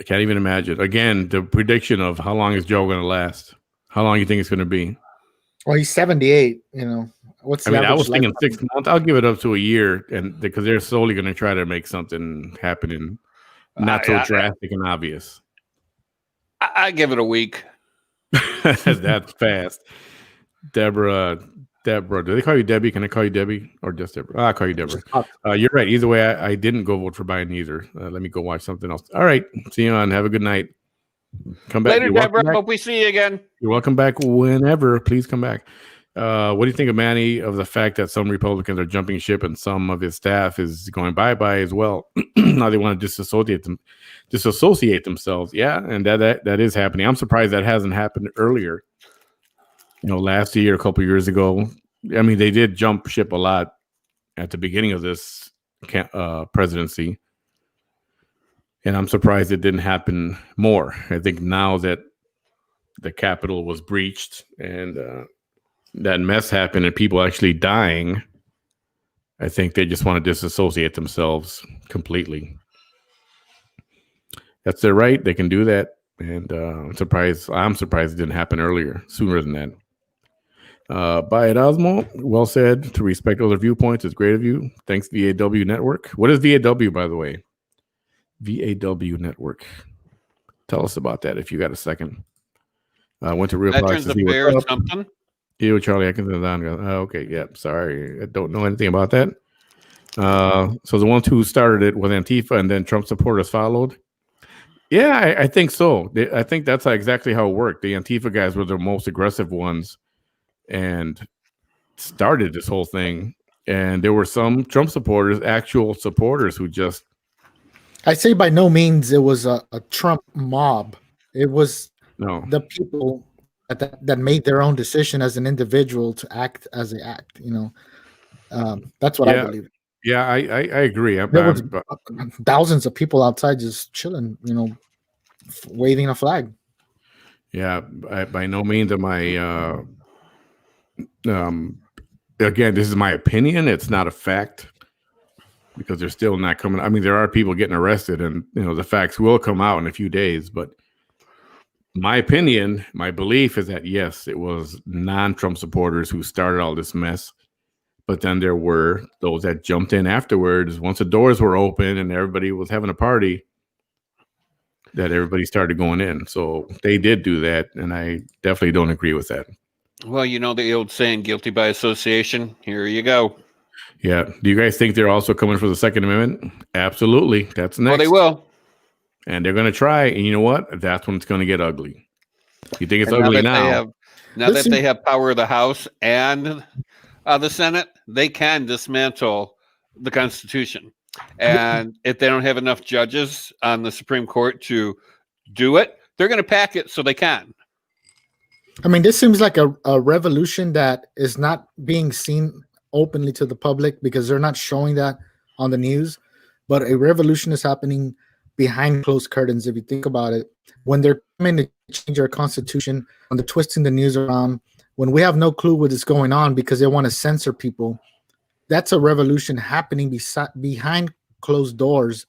can't even imagine. Again, the prediction of how long is Joe going to last? How long do you think it's going to be? Well, he's 78. I was thinking 6 months. I'll give it up to a year, and because they're slowly going to try to make something happen, and not so drastic and obvious. I give it a week. That's fast. Deborah, Deborah. Do they call you Debbie? Can I call you Debbie or just Deborah? I'll call you Deborah. Just talk. You're right. Either way, I didn't go vote for Biden either. Let me go watch something else. All right. See you on. Have a good night. Come back. Later, You're welcome Deborah. back. Hope we see you again. You're welcome back whenever. Please come back. What do you think of Manny, of the fact that some Republicans are jumping ship and some of his staff is going bye-bye as well? Now they want to disassociate themselves. Yeah, and that is happening. I'm surprised that hasn't happened earlier. Last year, a couple of years ago. I mean, they did jump ship a lot at the beginning of this presidency. And I'm surprised it didn't happen more. I think now that the Capitol was breached and that mess happened and people actually dying, I think they just want to disassociate themselves completely. That's their right. They can do that. And I'm surprised it didn't happen sooner than that. By Erasmo, well said. To respect other viewpoints is great of you. Thanks, VAW Network. What is VAW, by the way? VAW Network. Tell us about that if you got a second. I went to Real Talks to see what's up. Something. You, Charlie Atkinson. Okay, yeah. Sorry, I don't know anything about that. So the ones who started it was Antifa, and then Trump supporters followed. Yeah, I think so. I think that's exactly how it worked. The Antifa guys were the most aggressive ones and started this whole thing. And there were some Trump supporters, actual supporters, who just... I say by no means it was a Trump mob. It was the people that made their own decision as an individual to act as they act. That's what I believe. Yeah, I agree. There was thousands of people outside just chilling, waving a flag. Yeah, by no means am I. Again, this is my opinion. It's not a fact because they're still not coming. I mean, there are people getting arrested, and the facts will come out in a few days. But my opinion, my belief is that yes, it was non-Trump supporters who started all this mess. But then there were those that jumped in afterwards once the doors were open and everybody was having a party, that everybody started going in. So they did do that, and I definitely don't agree with that. Well, the old saying, guilty by association. Here you go. Yeah. Do you guys think they're also coming for the Second Amendment? Absolutely. That's next. Well, they will. And they're going to try. And you know what? That's when it's going to get ugly. You think it's ugly now? Now that they have power of the House and the Senate, they can dismantle the Constitution. And if they don't have enough judges on the Supreme Court to do it, they're going to pack it so they can. I mean, this seems like a revolution that is not being seen openly to the public because they're not showing that on the news. But a revolution is happening behind closed curtains, if you think about it. When they're coming to change our Constitution, when they're twisting the news around, when we have no clue what is going on because they want to censor people, that's a revolution happening behind closed doors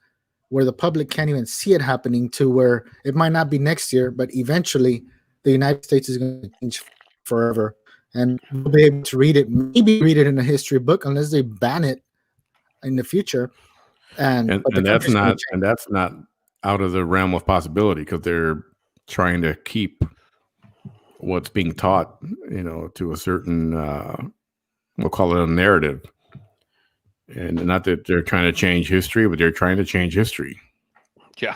where the public can't even see it happening, to where it might not be next year, but eventually the United States is going to change forever. And we'll be able to maybe read it in a history book, unless they ban it in the future. And that's not out of the realm of possibility, because they're trying to keep what's being taught, to a certain, we'll call it a narrative. And not that they're trying to change history, but they're trying to change history. Yeah.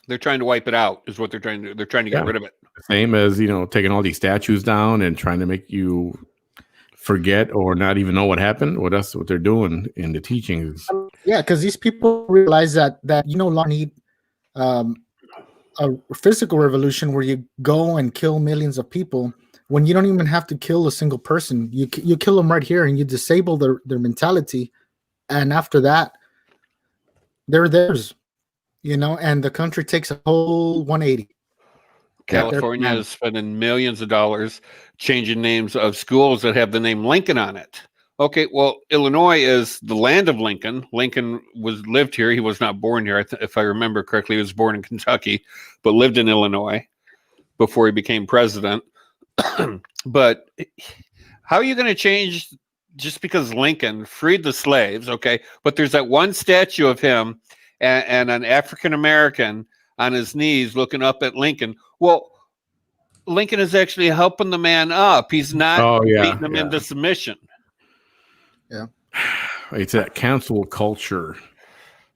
They're trying to wipe it out is what they're trying to do. They're trying to get rid of it. Same as, taking all these statues down and trying to make you forget or not even know what happened. Well, that's what they're doing in the teachings. Yeah, because these people realize that you no longer need a physical revolution where you go and kill millions of people when you don't even have to kill a single person. You kill them right here and you disable their mentality. And after that, they're theirs, and the country takes a whole 180. California is spending millions of dollars changing names of schools that have the name Lincoln on it. Okay, well, Illinois is the land of Lincoln. Lincoln lived here. He was not born here. If I remember correctly, he was born in Kentucky, but lived in Illinois before he became president. But how are you going to change just because Lincoln freed the slaves? Okay, but there's that one statue of him and an African-American on his knees looking up at Lincoln. Well, Lincoln is actually helping the man up. He's not beating him into submission. Yeah. It's that cancel culture.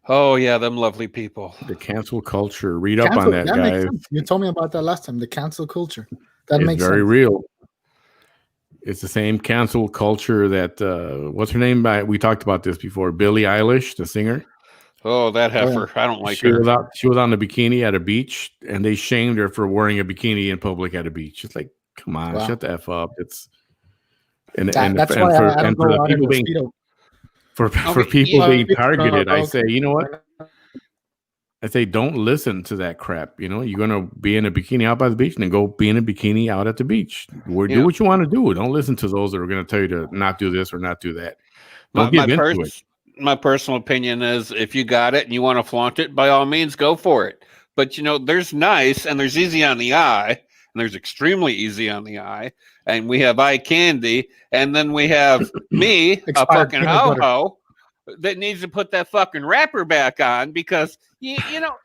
Oh yeah, them lovely people. The cancel culture. Read up on that, that guys. Makes sense. You told me about that last time. The cancel culture. That it's makes very sense. real. It's the same cancel culture that what's her name? We talked about this before. Billie Eilish, the singer. Oh, that heifer! I don't like her. She was on the bikini at a beach, and they shamed her for wearing a bikini in public at a beach. It's like, come on, shut the F up. It's that's why I don't go out in the mosquito. For people being targeted, I say, you know what? I say, don't listen to that crap. You know, you're gonna be in a bikini out by the beach, and then go be in a bikini out at the beach. Do what you want to do. Don't listen to those that are going to tell you to not do this or not do that. Don't give into it. My personal opinion is, if you got it and you want to flaunt it, by all means, go for it. But there's nice and there's easy on the eye, and there's extremely easy on the eye, and we have eye candy, and then we have me, a fucking ho-ho, that needs to put that fucking wrapper back on because you know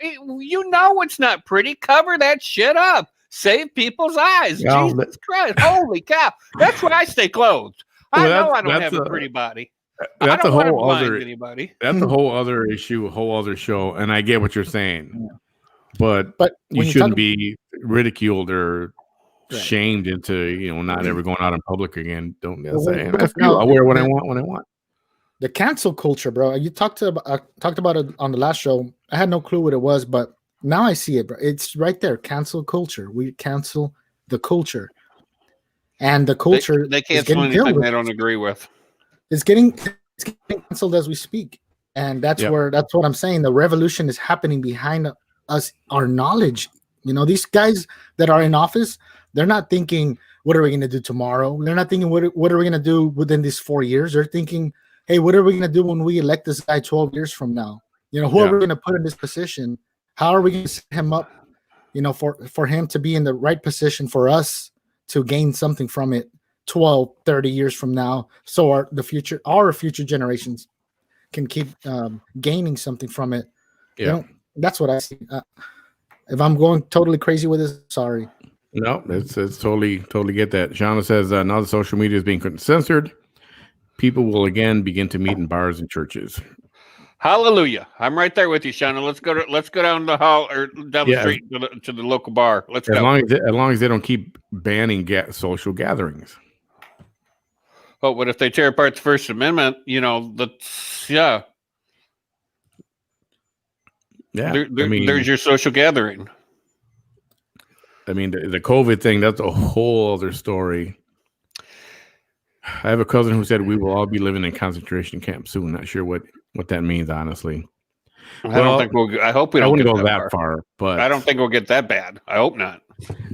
it's not pretty. Cover that shit up. Save people's eyes. Jesus Christ! Holy cow! That's why I stay clothed. I know I don't have a pretty body. That's a whole other anybody. That's a whole other issue, a whole other show. And I get what you're saying, but you shouldn't be ridiculed or shamed into not ever going out in public again. Don't say I'll wear what I want when I want. The cancel culture, bro. You talked about it on the last show. I had no clue what it was, but now I see it, bro. It's right there. Cancel culture. We cancel the culture, and the culture. They cancel anything they don't agree with. It's getting canceled as we speak, and that's what I'm saying. The revolution is happening behind us. Our knowledge. These guys that are in office, they're not thinking, "What are we going to do tomorrow?" They're not thinking, "What are we going to do within these 4 years?" They're thinking, hey, what are we going to do when we elect this guy 12 years from now? Who are we going to put in this position? How are we going to set him up, for him to be in the right position for us to gain something from it 12, 30 years from now, so our future generations can keep gaining something from it. Yeah. That's what I see. If I'm going totally crazy with this, sorry. No, it's totally get that. Shauna says, now the social media is being censored. People will again begin to meet in bars and churches. Hallelujah! I'm right there with you, Shauna. Let's go down the hall or down the street to the local bar. Let's go. As long as they don't keep banning social gatherings. Oh, what if they tear apart the First Amendment? Yeah. There's your social gathering. I mean, the COVID thing, that's a whole other story. I have a cousin who said we will all be living in concentration camps soon. Not sure what that means, honestly. I hope we don't wouldn't go that far, but I don't think we'll get that bad. I hope not.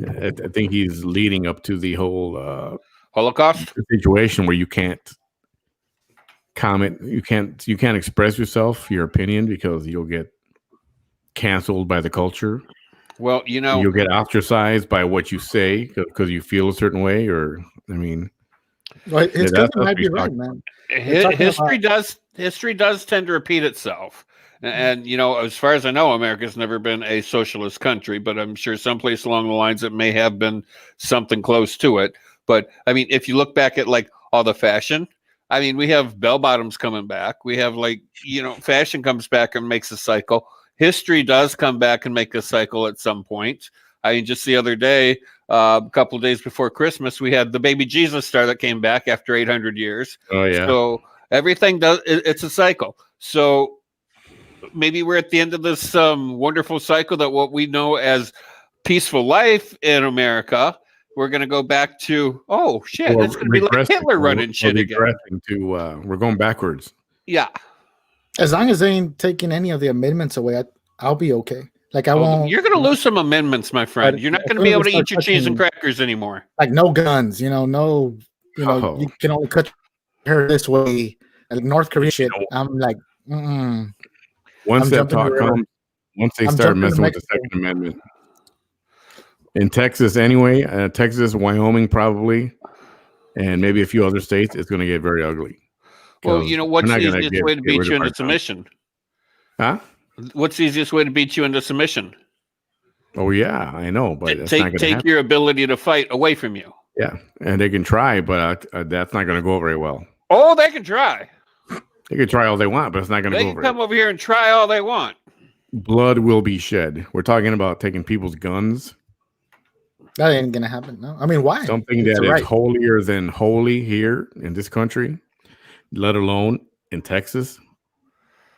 I think he's leading up to the whole Holocaust situation where you can't comment, you can't express yourself, your opinion, because you'll get canceled by the culture. Well, you'll get ostracized by what you say because you feel a certain way, Well, it's because it might be right, man. History does tend to repeat itself. And, as far as I know, America's never been a socialist country, but I'm sure someplace along the lines it may have been something close to it. But, I mean, if you look back at, all the fashion, I mean, we have bell bottoms coming back. We have, fashion comes back and makes a cycle. History does come back and make a cycle at some point. I mean, just the other day, a couple of days before Christmas, we had the baby Jesus star that came back after 800 years. Oh, yeah. So everything it's a cycle. So maybe we're at the end of this wonderful cycle that what we know as peaceful life in America, we're going to go back to, it's going to be like Hitler running shit again. We're going backwards. Yeah. As long as they ain't taking any of the amendments away, I'll be okay. I won't. You're going to lose some amendments, my friend. You're not going to be able to eat your cheese and crackers anymore. No guns, no, you can only cut your hair this way. North Korea shit. I'm like, Once that talk comes, once they start messing with the Second Amendment. In Texas, anyway, Texas, Wyoming, probably, and maybe a few other states, it's going to get very ugly. Well, what's the easiest way to beat you into submission? Huh? What's the easiest way to beat you into submission? Oh yeah, I know, but it's not going to Take happen. your ability to fight away from you. Yeah, and they can try, but that's not going to go very well. Oh, they can try. They can try all they want, but it's not going to They go can very come well. over here and try all they want. Blood will be shed. We're talking about taking people's guns. That ain't gonna happen. No, I mean, why? Something It's that is right. holier than holy here in this country, let alone in Texas.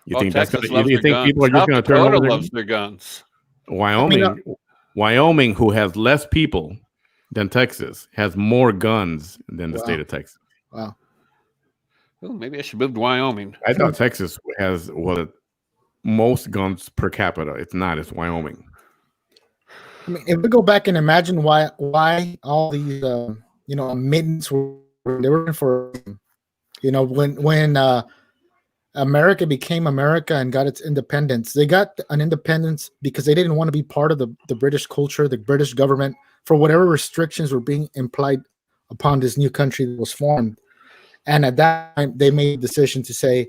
You Oh, think that's Texas gonna? loves You their think guns. people are just South going to turn Dakota over their loves their guns. Wyoming? Wyoming, who has less people than Texas, has more guns than the state of Texas. Wow. Oh, maybe I should move to Wyoming. I thought Texas has most guns per capita. It's not. It's Wyoming. I mean, if we go back and imagine why all these amendments were for, when America became America and got its independence, they got an independence because they didn't want to be part of the British culture, the British government, for whatever restrictions were being implied upon this new country that was formed. And at that time, they made the decision to say,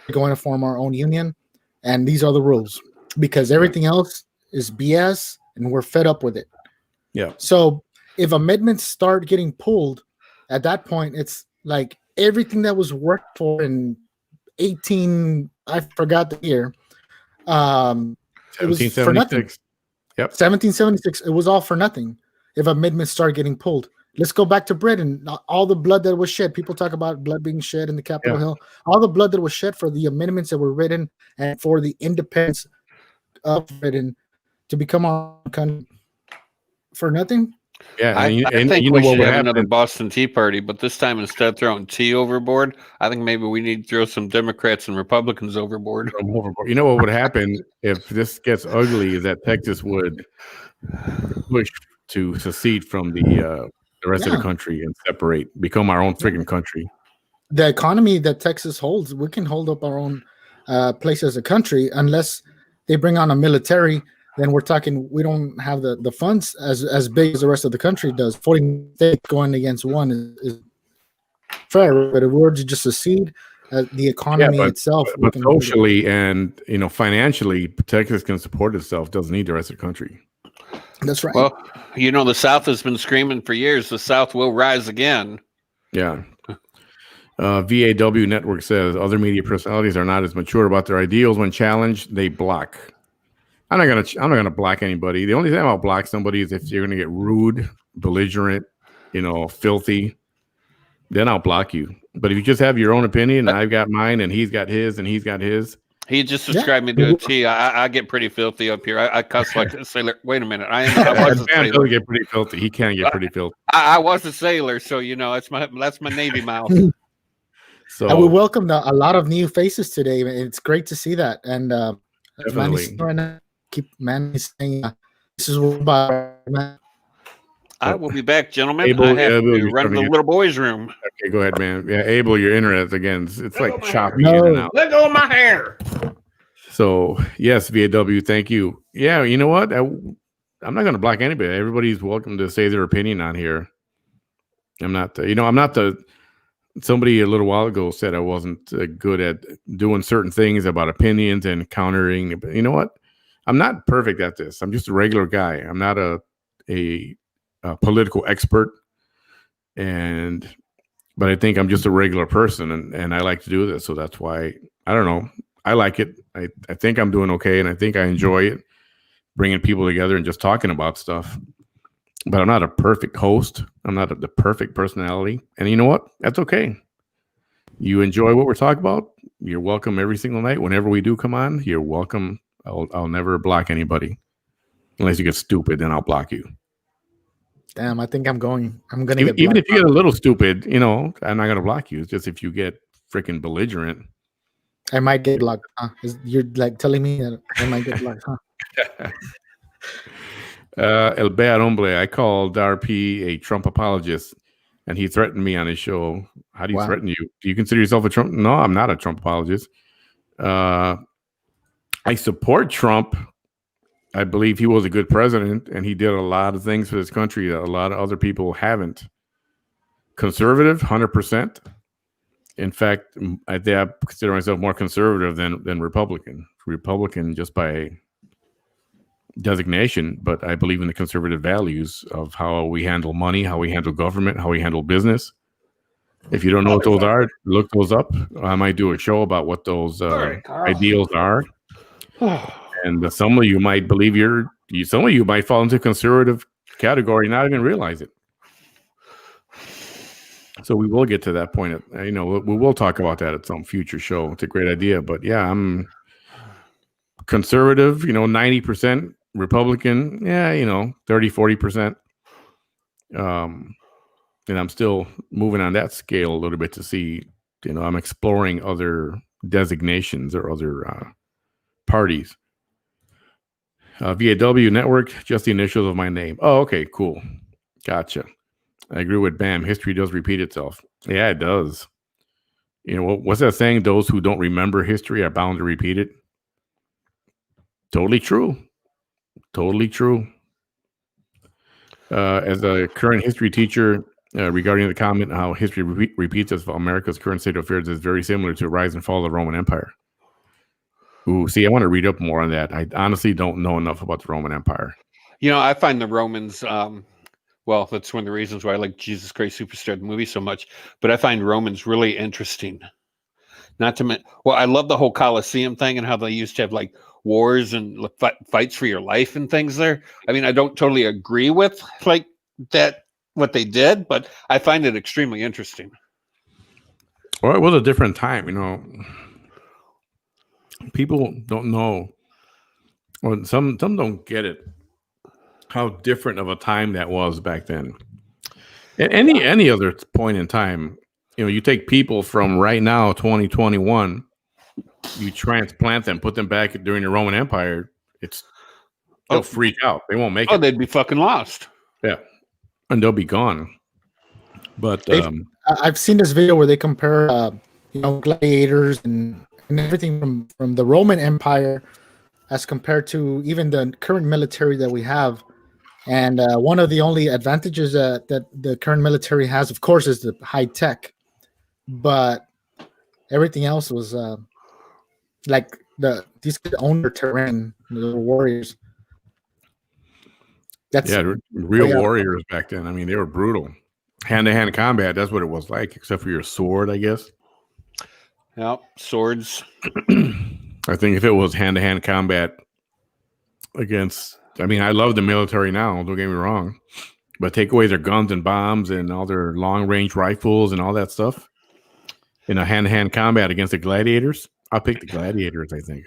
we're going to form our own union, and these are the rules, because everything else is BS, and we're fed up with it. Yeah. So if amendments start getting pulled, at that point, it's like everything that was worked for in I forgot the year. It was for nothing. 1776. Yep. 1776. It was all for nothing. If amendments start getting pulled, let's go back to Britain. All the blood that was shed. People talk about blood being shed in the Capitol Hill. All the blood that was shed for the amendments that were written and for the independence of Britain to become our country for nothing. Yeah, I think you we know what should would have happen? another Boston Tea Party, but this time instead of throwing tea overboard, I think maybe we need to throw some Democrats and Republicans overboard. You know what would happen if this gets ugly is that Texas would push to secede from the rest of the country and separate, become our own freaking country. The economy that Texas holds, we can hold up our own place as a country unless they bring on a military. Then we're talking, we don't have the funds as big as the rest of the country does. 40 states going against one is fair, but if we're to just secede, the economy itself. But socially and financially, Texas can support itself. Doesn't need the rest of the country. That's right. Well, the South has been screaming for years. The South will rise again. Yeah. VAW Network says other media personalities are not as mature about their ideals. When challenged, they block. I'm not gonna block anybody. The only time I'll block somebody is if you're gonna get rude, belligerent, filthy. Then I'll block you. But if you just have your own opinion, and I've got mine, and he's got his, and he's got his. He just described me to a T. I get pretty filthy up here. I cuss like a sailor. Wait a minute. I was a sailor. Doesn't get pretty filthy. He can get pretty filthy. I was a sailor, so that's my Navy mouth. So and we welcomed a lot of new faces today. It's great to see that. And Manny saying, this is what about. I will be back, gentlemen. I have to run to the little boys' room. Okay, go ahead, man. Yeah, Abel, your internet again. It's like choppy in and out. Let go of my hair. So yes, VAW, thank you. Yeah, you know what? I'm not going to block anybody. Everybody's welcome to say their opinion on here. I'm not. Somebody a little while ago said I wasn't good at doing certain things about opinions and countering. But you know what? I'm not perfect at this. I'm just a regular guy. I'm not a political expert, but I think I'm just a regular person, and I like to do this. So that's why I don't know. I like it. I think I'm doing okay, and I think I enjoy it, bringing people together and just talking about stuff. But I'm not a perfect host. I'm not the perfect personality, and you know what? That's okay. You enjoy what we're talking about. You're welcome every single night. Whenever we do come on, you're welcome. I'll never block anybody unless you get stupid. Then I'll block you. Damn, I think I'm gonna get even if you get a little stupid, I'm not gonna block you. It's just if you get freaking belligerent, I might get blocked. You're like telling me that I might get blocked, huh? El Bad Hombre, I called RP a Trump apologist, and he threatened me on his show. How do you threaten you? Do you consider yourself a Trump? No, I'm not a Trump apologist. I support Trump. I believe he was a good president, and he did a lot of things for this country that a lot of other people haven't. Conservative, 100%. In fact, I consider myself more conservative than Republican. Republican just by designation, but I believe in the conservative values of how we handle money, how we handle government, how we handle business. If you don't know what those are, look those up. I might do a show about what those ideals are. And some of you might believe some of you might fall into conservative category, not even realize it. So we will get to that point. We will talk about that at some future show. It's a great idea, but yeah, I'm conservative, 90%, Republican, 30, 40%. And I'm still moving on that scale a little bit to see, I'm exploring other designations or other parties. VAW network, just the initials of my name. Oh, okay, cool. Gotcha. I agree with Bam. History does repeat itself. Yeah, it does. What's that saying? Those who don't remember history are bound to repeat it. Totally true. Totally true. As a current history teacher, regarding the comment how history repeats itself, America's current state of affairs is very similar to the rise and fall of the Roman Empire. Ooh, see, I want to read up more on that. I honestly don't know enough about the Roman Empire. I find the Romans, well, that's one of the reasons why I like Jesus Christ Superstar, the movie, so much. But I find Romans really interesting. Not to mention, well, I love the whole Colosseum thing and how they used to have like wars and fights for your life and things there. I mean, I don't totally agree with like that, what they did, but I find it extremely interesting. Well, it was a different time, People don't know, or some don't get it, how different of a time that was back then. At any other point in time, you take people from right now, 2021, you transplant them, put them back during the Roman Empire, they'll freak out. They won't make it. Oh, they'd be fucking lost. Yeah, and they'll be gone. But I've seen this video where they compare, gladiators and everything from the Roman Empire as compared to even the current military that we have. And one of the only advantages that the current military has, of course, is the high tech. But everything else was like these could own their terrain, the warriors. Real warriors back then. I mean, they were brutal. Hand-to-hand combat, that's what it was like, except for your sword, I guess. Yeah, swords. I think if it was hand-to-hand combat against, I love the military now, don't get me wrong, but take away their guns and bombs and all their long-range rifles and all that stuff in a hand-to-hand combat against the gladiators, I'll pick the gladiators, I think.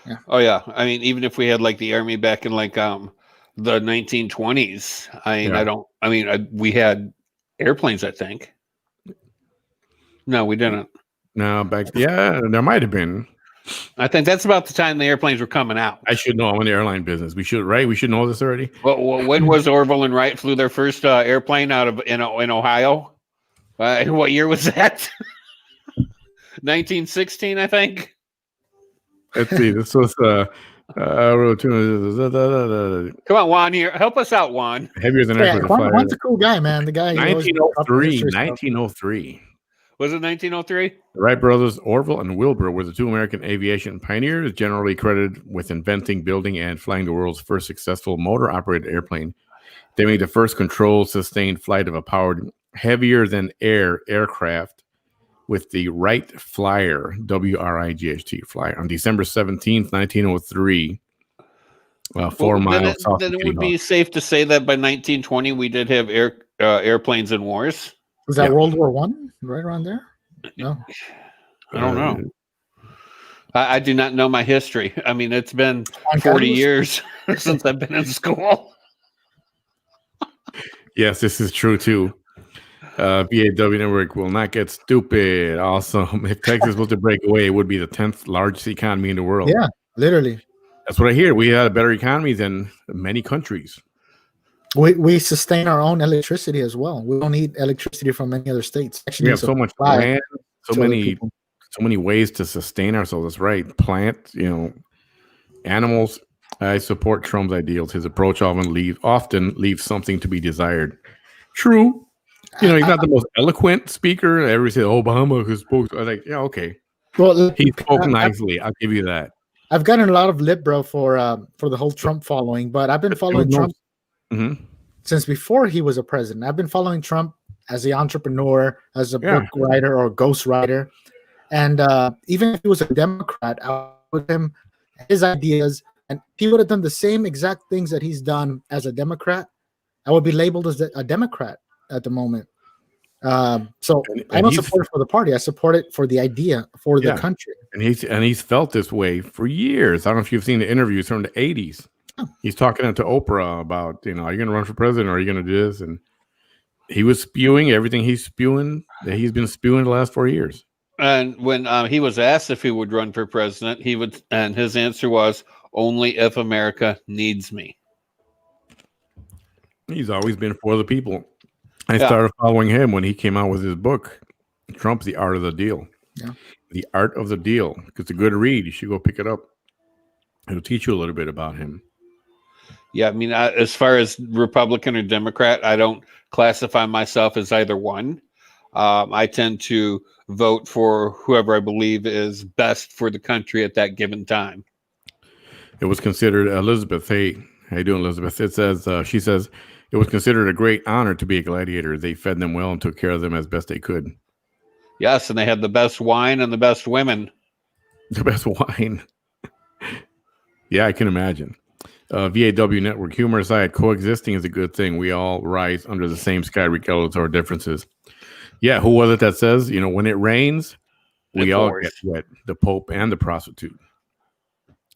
Yeah. Oh, yeah. I mean, even if we had like the army back in like the 1920s, we had airplanes, I think. No, we didn't. No, there might have been. I think that's about the time the airplanes were coming out. I should know. I'm in the airline business. We should know this already. Well, when was Orville and Wright flew their first airplane out of in Ohio? What year was that? 1916, I think. Let's see. This was come on, Juan. Here, help us out, Juan. Heavier than air. Juan's a cool guy, man. The guy. 1903. Was it 1903? The Wright brothers, Orville and Wilbur, were the two American aviation pioneers, generally credited with inventing, building, and flying the world's first successful motor-operated airplane. They made the first controlled, sustained flight of a powered, heavier-than-air aircraft with the Wright Flyer, WRIGHT Flyer, on December 17th, 1903. 4 miles south. Then it would be safe to say that by 1920 we did have airplanes in wars. Was that World War One? Right around there? No, I don't know. I do not know my history. I mean, it's been 40 years since I've been in school. Yes, this is true too. VAW network will not get stupid. Awesome. If Texas was to break away, it would be the 10th largest economy in the world. Yeah, literally. That's what I hear. We had a better economy than many countries. We sustain our own electricity as well. We don't need electricity from any other states. Actually, we have so much land, so many ways to sustain ourselves. That's right. Plant, animals. I support Trump's ideals. His approach often leaves something to be desired. True. He's not the most eloquent speaker. Everybody says Obama spoke. I was like, yeah, okay. Well, he spoke nicely. I'll give you that. I've gotten a lot of lip, bro, for the whole Trump following, but I've been following Trump Mm-hmm. since before he was a president. I've been following Trump as an entrepreneur, as a Yeah. book writer or ghost writer, and even if he was a Democrat, I would him his ideas, and he would have done the same exact things that he's done as a Democrat. I would be labeled as a Democrat at the moment. So I don't support it for the party. I support it for the idea, for the country. And he's felt this way for years. I don't know if you've seen the interviews from the 80s. Oh. He's talking to Oprah about, are you going to run for president or are you going to do this? And he was spewing everything he's been spewing the last 4 years. And when he was asked if he would run for president, and his answer was, only if America needs me. He's always been for the people. I started following him when he came out with his book, Trump, The Art of the Deal. Yeah. The Art of the Deal. It's a good read. You should go pick it up. It'll teach you a little bit about him. Yeah, I mean, as far as Republican or Democrat, I don't classify myself as either one. I tend to vote for whoever I believe is best for the country at that given time. It was considered, Elizabeth, hey, how you doing, Elizabeth? It says, she says, it was considered a great honor to be a gladiator. They fed them well and took care of them as best they could. Yes, and they had the best wine and the best women. The best wine. Yeah, I can imagine. VAW Network, humor aside, coexisting is a good thing. We all rise under the same sky regardless of our differences. Yeah, who was it that says, when it rains, we all get wet, the Pope and the prostitute.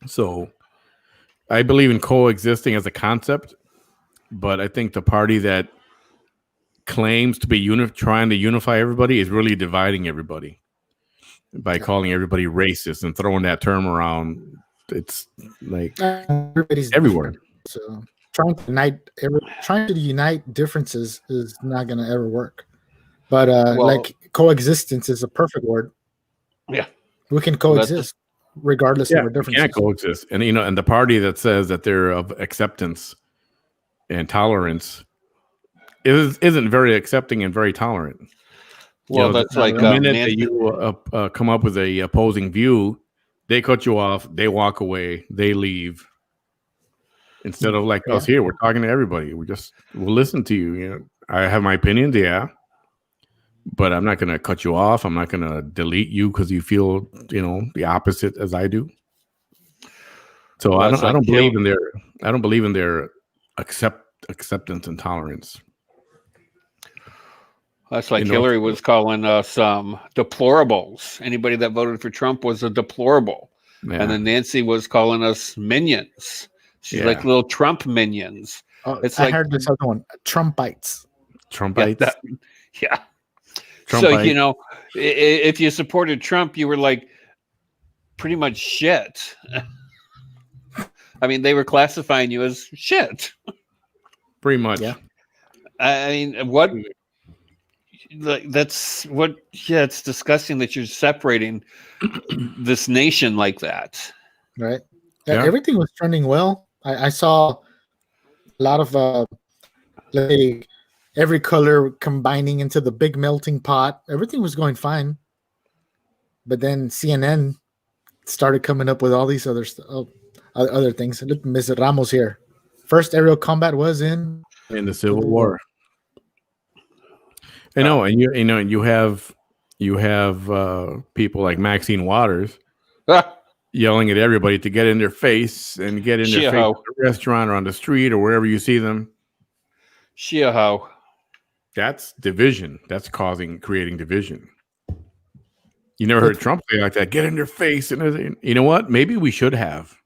So I believe in coexisting as a concept, but I think the party that claims to be trying to unify everybody is really dividing everybody by calling everybody racist and throwing that term around. It's like everybody's everywhere. So trying to unite differences is not going to ever work. But like coexistence is a perfect word. Yeah, we can coexist regardless of our differences. We can't coexist, and and the party that says that they're of acceptance and tolerance isn't very accepting and very tolerant. Well, that's like the minute that you come up with a opposing view, they cut you off, they walk away, they leave. Instead of like us here, we're talking to everybody. We'll listen to you. I have my opinions, but I'm not going to cut you off. I'm not going to delete you because you feel the opposite as I do. So I don't believe in their acceptance and tolerance. That's like Hillary was calling us deplorables. Anybody that voted for Trump was a deplorable. Yeah. And then Nancy was calling us minions. She's like little Trump minions. Oh, I heard this other one, Trumpites. Trumpites. Yeah. Trumpite. So, if you supported Trump, you were like pretty much shit. I mean, they were classifying you as shit. Pretty much. Yeah. I mean, what? That's what? Yeah, it's disgusting that you're separating this nation like that. Right. Yeah. Everything was trending well. I saw a lot of every color combining into the big melting pot. Everything was going fine. But then CNN started coming up with all these other things. Look, Mr. Ramos here. First aerial combat was in the Civil War. I know, and you have people like Maxine Waters yelling at everybody to get in their face and get in their face at the restaurant or on the street or wherever you see them. Shia-ho. That's division. That's creating division. You never heard Trump say like that. Get in their face, and you know what? Maybe we should have.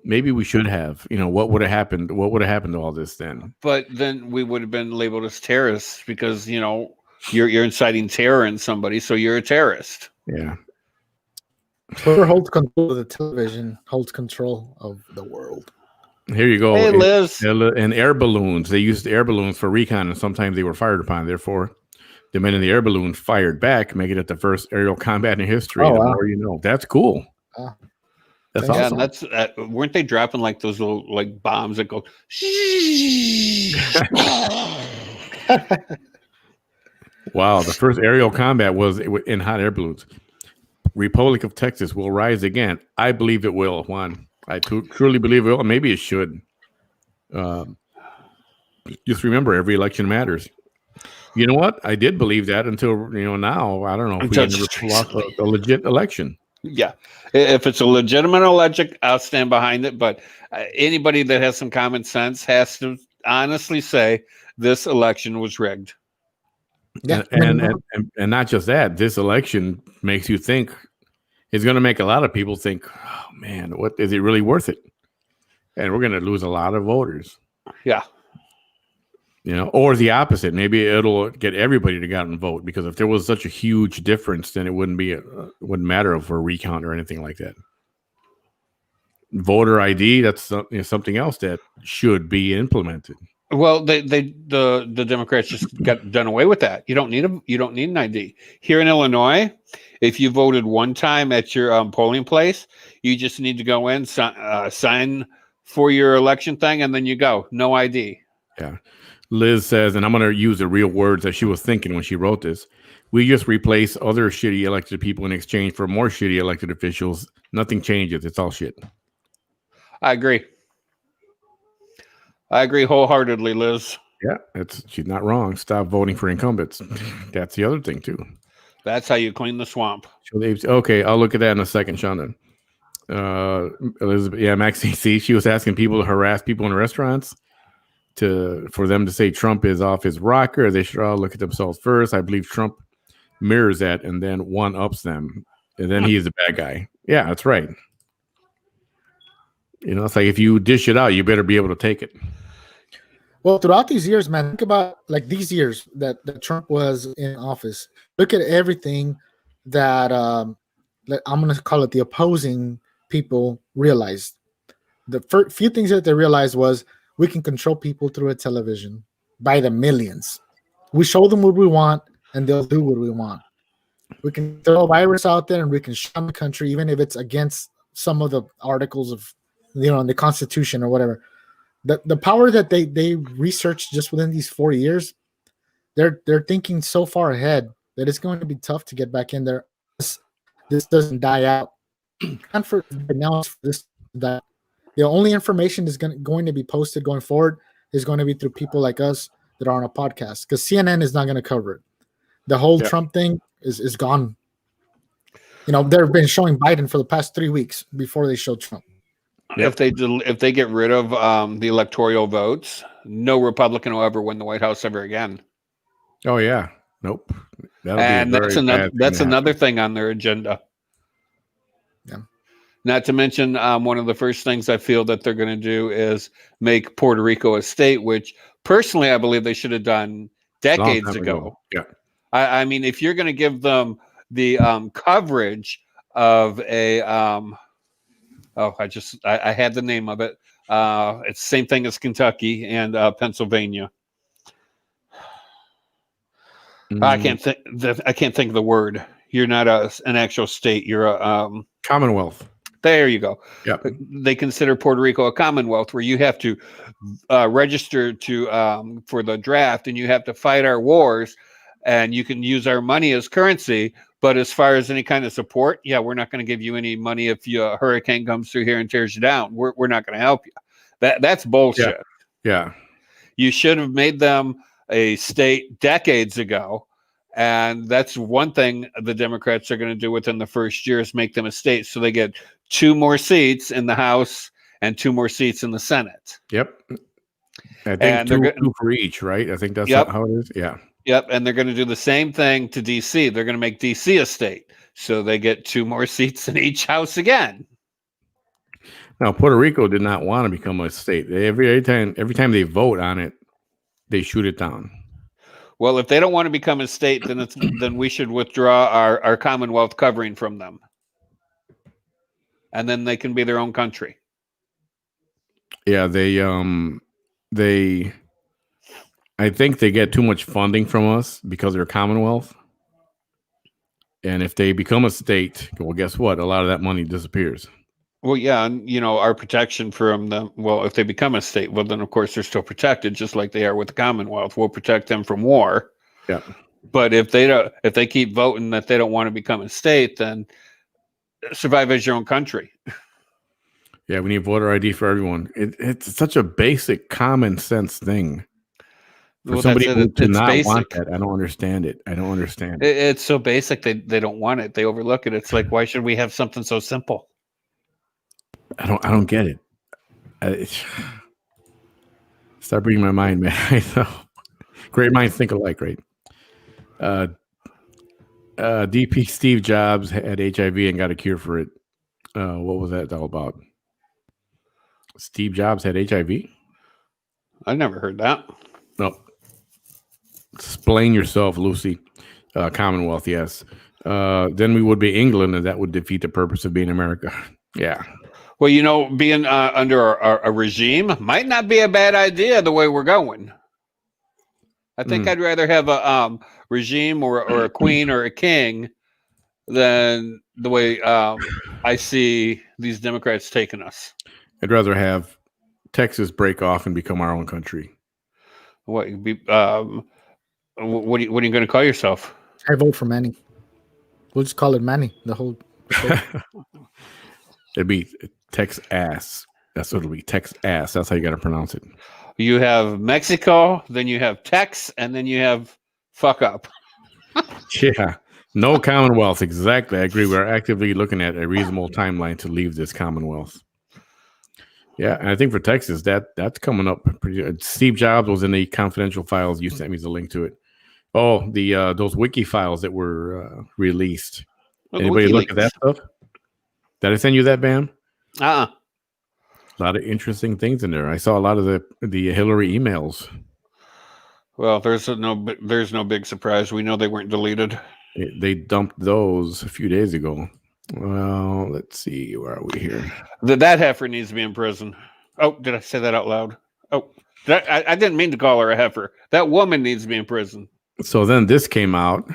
What would have happened? What would have happened to all this then? But then we would have been labeled as terrorists because you're inciting terror in somebody, so you're a terrorist. Yeah. Whoever holds control of the television holds control of the world. Here you go. Hey, Liz. And air balloons. They used air balloons for recon, and sometimes they were fired upon. Therefore, the men in the air balloon fired back, making it the first aerial combat in history. The more you know. That's cool. That's awesome. And that's weren't they dropping like those little like bombs that go? Wow, the first aerial combat was in hot air balloons. Republic of Texas will rise again. I believe it will, Juan. I truly believe it will. Maybe it should. Just remember, every election matters. You know what? I did believe that until now. I don't know if we Until can ever just pull off recently. a legit election. Yeah, if it's a legitimate election, I'll stand behind it. But anybody that has some common sense has to honestly say this election was rigged. Yeah, And not just that. This election makes you think. It's going to make a lot of people think, oh man, what is it really worth it? And we're going to lose a lot of voters. Yeah. Or the opposite. Maybe it'll get everybody to go out and vote, because if there was such a huge difference, then it wouldn't matter for a recount or anything like that. Voter ID, that's something else that should be implemented. Well, the Democrats just got done away with that. You don't need an ID here in Illinois. If you voted one time at your polling place, you just need to go in, sign for your election thing, and then you go. No ID. Yeah. Liz says, and I'm going to use the real words that she was thinking when she wrote this. We just replace other shitty elected people in exchange for more shitty elected officials. Nothing changes. It's all shit. I agree wholeheartedly, Liz. Yeah, she's not wrong. Stop voting for incumbents. That's the other thing too. That's how you clean the swamp. Okay, I'll look at that in a second, Shonda. Elizabeth, Maxine C. She was asking people to harass people in restaurants for them to say Trump is off his rocker. They should all look at themselves first. I believe Trump mirrors that and then one-ups them, and then he is a bad guy. Yeah, that's right. It's like if you dish it out, you better be able to take it. Well, throughout these years, man, think about like these years that Trump was in office. Look at everything that I'm going to call it the opposing people realized. The few things that they realized was we can control people through a television by the millions. We show them what we want, and they'll do what we want. We can throw a virus out there, and we can shut down the country, even if it's against some of the articles of, in the Constitution or whatever. The power that they researched just within these 4 years, they're thinking so far ahead that it's going to be tough to get back in there. This doesn't die out. And for now, that the only information is going to be posted going forward is going to be through people like us that are on a podcast, because CNN is not going to cover it. The whole Trump thing is gone. They've been showing Biden for the past 3 weeks before they showed Trump. If they get rid of the electoral votes, no Republican will ever win the White House ever again. Oh yeah, nope. And that's another thing on their agenda. Yeah. Not to mention, one of the first things I feel that they're going to do is make Puerto Rico a state, which personally I believe they should have done decades ago. Yeah. I mean, if you're going to give them the coverage of a I had the name of it. It's the same thing as Kentucky and Pennsylvania. I can't think of the word. You're not an actual state. You're a Commonwealth. There you go. Yeah. They consider Puerto Rico a Commonwealth, where you have to register for the draft, and you have to fight our wars, and you can use our money as currency. But as far as any kind of support, we're not going to give you any money if a hurricane comes through here and tears you down. We're not going to help you. That's bullshit. Yeah. You should have made them a state decades ago. And that's one thing the Democrats are going to do within the first year is make them a state. So they get 2 more seats in the House and 2 more seats in the Senate. Yep. I think two for each, right? I think that's how it is. Yeah. Yep. And they're going to do the same thing to D.C. They're going to make D.C. a state. So they get 2 more seats in each house again. Now, Puerto Rico did not want to become a state. Every time they vote on it, they shoot it down. Well, if they don't want to become a state, then we should withdraw our Commonwealth covering from them. And then they can be their own country. Yeah, I think they get too much funding from us because they're Commonwealth. And if they become a state, well, guess what? A lot of that money disappears. Well, yeah, and our protection from them. Well, if they become a state, well, then of course they're still protected, just like they are with the Commonwealth. We'll protect them from war. Yeah. But if they keep voting that they don't want to become a state, then survive as your own country. Yeah, we need voter ID for everyone. It's such a basic, common sense thing. For Well, somebody that's it. to It's not want basic. that, I don't understand it. I don't understand it. It's so basic they don't want it. They overlook it. It's like, why should we have something so simple? I don't get it. Start reading my mind, man. I know. Great minds think alike, right? DP Steve Jobs had HIV and got a cure for it. What was that all about? Steve Jobs had HIV? I never heard that. No. Explain yourself, Lucy. Commonwealth, yes. Then we would be England, and that would defeat the purpose of being America. Yeah. Well, you know, being under a regime might not be a bad idea the way we're going. I think I'd rather have a regime or a queen or a king than the way I see these Democrats taking us. I'd rather have Texas break off and become our own country. What are you going to call yourself? I vote for Manny. We'll just call it Manny. The whole. It'd be Tex ass. That's what it'll be. Tex ass. That's how you got to pronounce it. You have Mexico, then you have Tex, and then you have fuck up. Yeah. No Commonwealth. Exactly. I agree. We're actively looking at a reasonable timeline to leave this Commonwealth. Yeah, and I think for Texas, that's coming up pretty good. Steve Jobs was in the confidential files. You sent me the link to it. Oh, the those wiki files that were released. Well, Anybody look at that stuff? Did I send you that, Bam? A lot of interesting things in there. I saw a lot of the Hillary emails. Well, there's no big surprise. We know they weren't deleted. They dumped those a few days ago. Well, let's see. Where are we here? That heifer needs to be in prison. Oh, did I say that out loud? Oh, I didn't mean to call her a heifer. That woman needs to be in prison. So then this came out,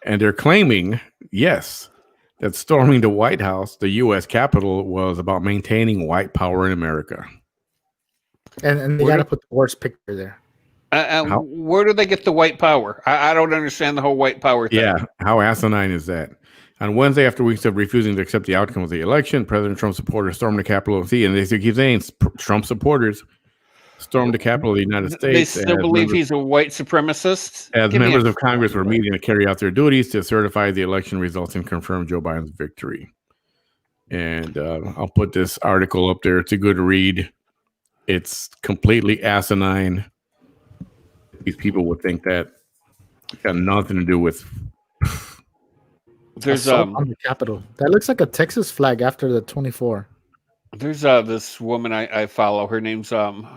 and they're claiming, yes, that storming the White House, the U.S. Capitol, was about maintaining white power in America. And they got to put the worst picture there. Where do they get the white power? I don't understand the whole white power thing. Yeah, how asinine is that? On Wednesday, after weeks of refusing to accept the outcome of the election, President Trump supporters stormed the Capitol. And they keep saying Trump supporters stormed the Capitol of the United States. They still believe he's a white supremacist? As members of Congress were meeting to carry out their duties to certify the election results and confirm Joe Biden's victory. And I'll put this article up there. It's a good read. It's completely asinine. These people would think that it's got nothing to do with. There's on the Capitol. That looks like a Texas flag after the 24. There's this woman I follow. Her name's her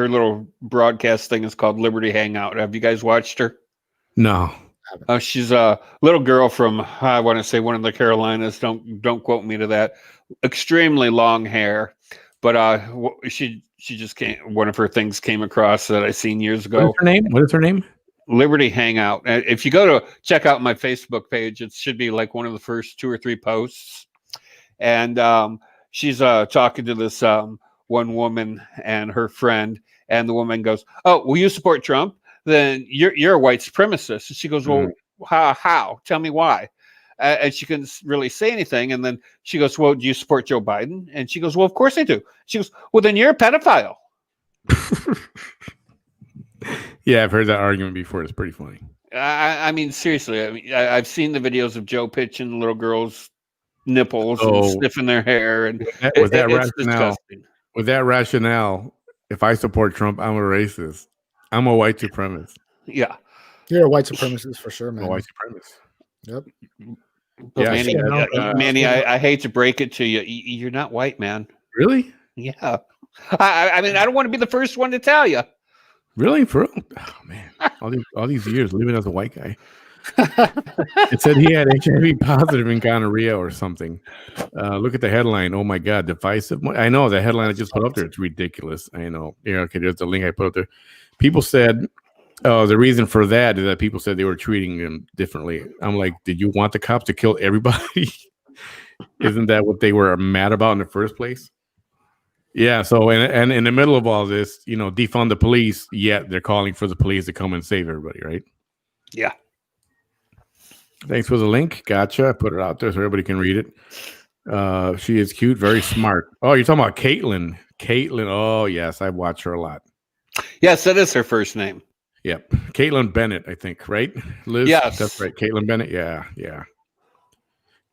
little broadcast thing is called Liberty Hangout. Have you guys watched her? No. She's a little girl from I want to say one of the Carolinas. Don't quote me to that. Extremely long hair, but she just came. One of her things came across that I seen years ago. What is her name? Liberty Hangout. If you go to check out my Facebook page, it should be like one of the first 2 or 3 posts. And she's talking to this one woman and her friend, and the woman goes, "Oh, will you support Trump? Then you're a white supremacist." And she goes, "Well, how? Tell me why." And she couldn't really say anything. And then she goes, "Well, do you support Joe Biden?" And she goes, "Well, of course I do." She goes, "Well, then you're a pedophile." Yeah, I've heard that argument before. It's pretty funny. I mean, seriously. I've seen the videos of Joe pitching little girls' nipples and sniffing their hair, and with that rationale, if I support Trump, I'm a racist. I'm a white supremacist. Yeah, you're a white supremacist for sure, man. A white supremacist. Yep. Yeah, Manny, I hate to break it to you. You're not white, man. Really? Yeah. I mean, I don't want to be the first one to tell you. Really? For real? Oh man, all these years living as a white guy. It said he had HIV positive in gonorrhea or something. Look at the headline. Oh my God, divisive. I know the headline I just put up there. It's ridiculous. I know. Yeah, okay. There's the link I put up there. People said, the reason for that is that people said they were treating them differently. I'm like, did you want the cops to kill everybody? Isn't that what they were mad about in the first place? Yeah, so and in the middle of all this, defund the police, yet they're calling for the police to come and save everybody, right? Yeah. Thanks for the link. Gotcha. I put it out there so everybody can read it. She is cute, very smart. Oh, you're talking about Caitlin. Caitlin. Oh, yes. I watch her a lot. Yes, that is her first name. Yep. Caitlin Bennett, I think, right? Liz? Yes. That's right. Caitlin Bennett. Yeah. Yeah.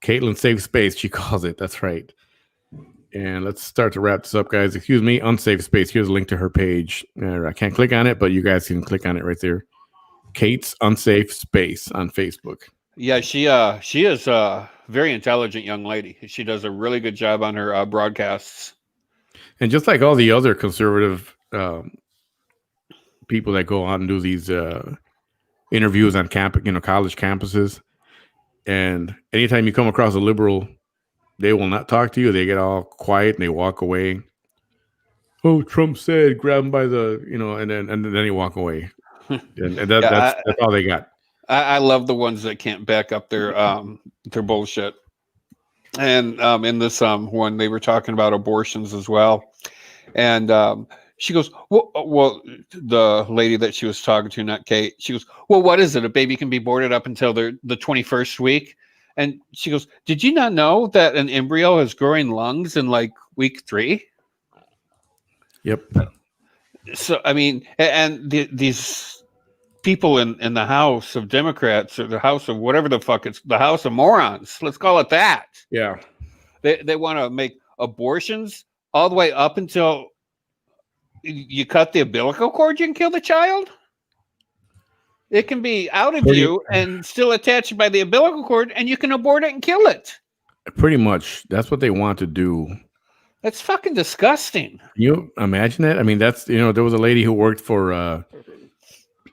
Caitlin Safe Space, she calls it. That's right. And let's start to wrap this up, guys. Excuse me, Unsafe Space. Here's a link to her page. I can't click on it, but you guys can click on it right there. Kate's Unsafe Space on Facebook. Yeah, she is a very intelligent young lady. She does a really good job on her broadcasts. And just like all the other conservative people that go out and do these interviews on college campuses, and anytime you come across a liberal, they will not talk to you. They get all quiet and they walk away. Oh, Trump said, grab him by the, and then they walk away. And that's all they got. I love the ones that can't back up their bullshit. And in this one, they were talking about abortions as well. And she goes, well, the lady that she was talking to, not Kate, she goes, well, what is it? A baby can be aborted up until the 21st week. And she goes, did you not know that an embryo has growing lungs in like week 3? Yep. So, I mean, and these people in the House of Democrats, or the House of whatever the fuck it's, the House of Morons, let's call it that. Yeah. They want to make abortions all the way up until you cut the umbilical cord, you can kill the child. It can be out of you and still attached by the umbilical cord, and you can abort it and kill it. Pretty much. That's what they want to do. That's fucking disgusting. Can you imagine that? I mean, that's, there was a lady who worked for,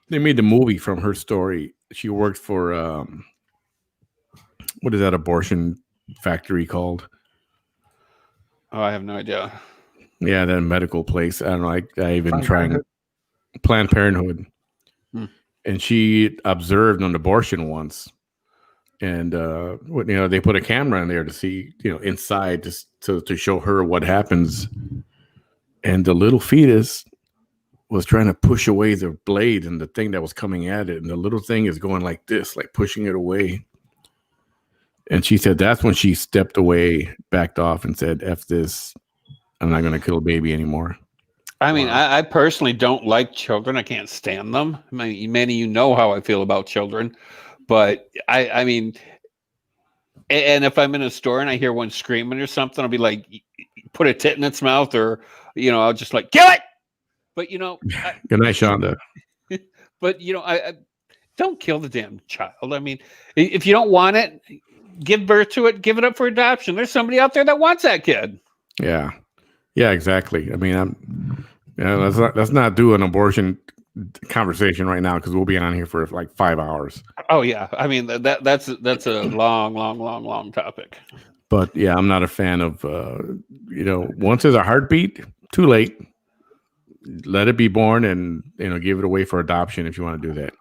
they made the movie from her story. She worked for, what is that abortion factory called? Oh, I have no idea. Yeah, that medical place. I don't know. I even trying Planned Parenthood. And she observed an abortion once. And, they put a camera in there to see, inside just to show her what happens. And the little fetus was trying to push away the blade and the thing that was coming at it. And the little thing is going like this, like pushing it away. And she said that's when she stepped away, backed off, and said, F this. I'm not going to kill a baby anymore. I mean, wow. I personally don't like children. I can't stand them. I mean, Manny, you know how I feel about children. But I mean, and if I'm in a store and I hear one screaming or something, I'll be like, put a tit in its mouth, or, I'll just like, kill it. But, good night, Shonda. But, I don't kill the damn child. I mean, if you don't want it, give birth to it, give it up for adoption. There's somebody out there that wants that kid. Yeah. Yeah, exactly. I mean, let's not do an abortion conversation right now, because we'll be on here for like 5 hours. Oh yeah, I mean that's a long topic. But yeah, I'm not a fan of once there's a heartbeat, too late. Let it be born, and give it away for adoption if you want to do that.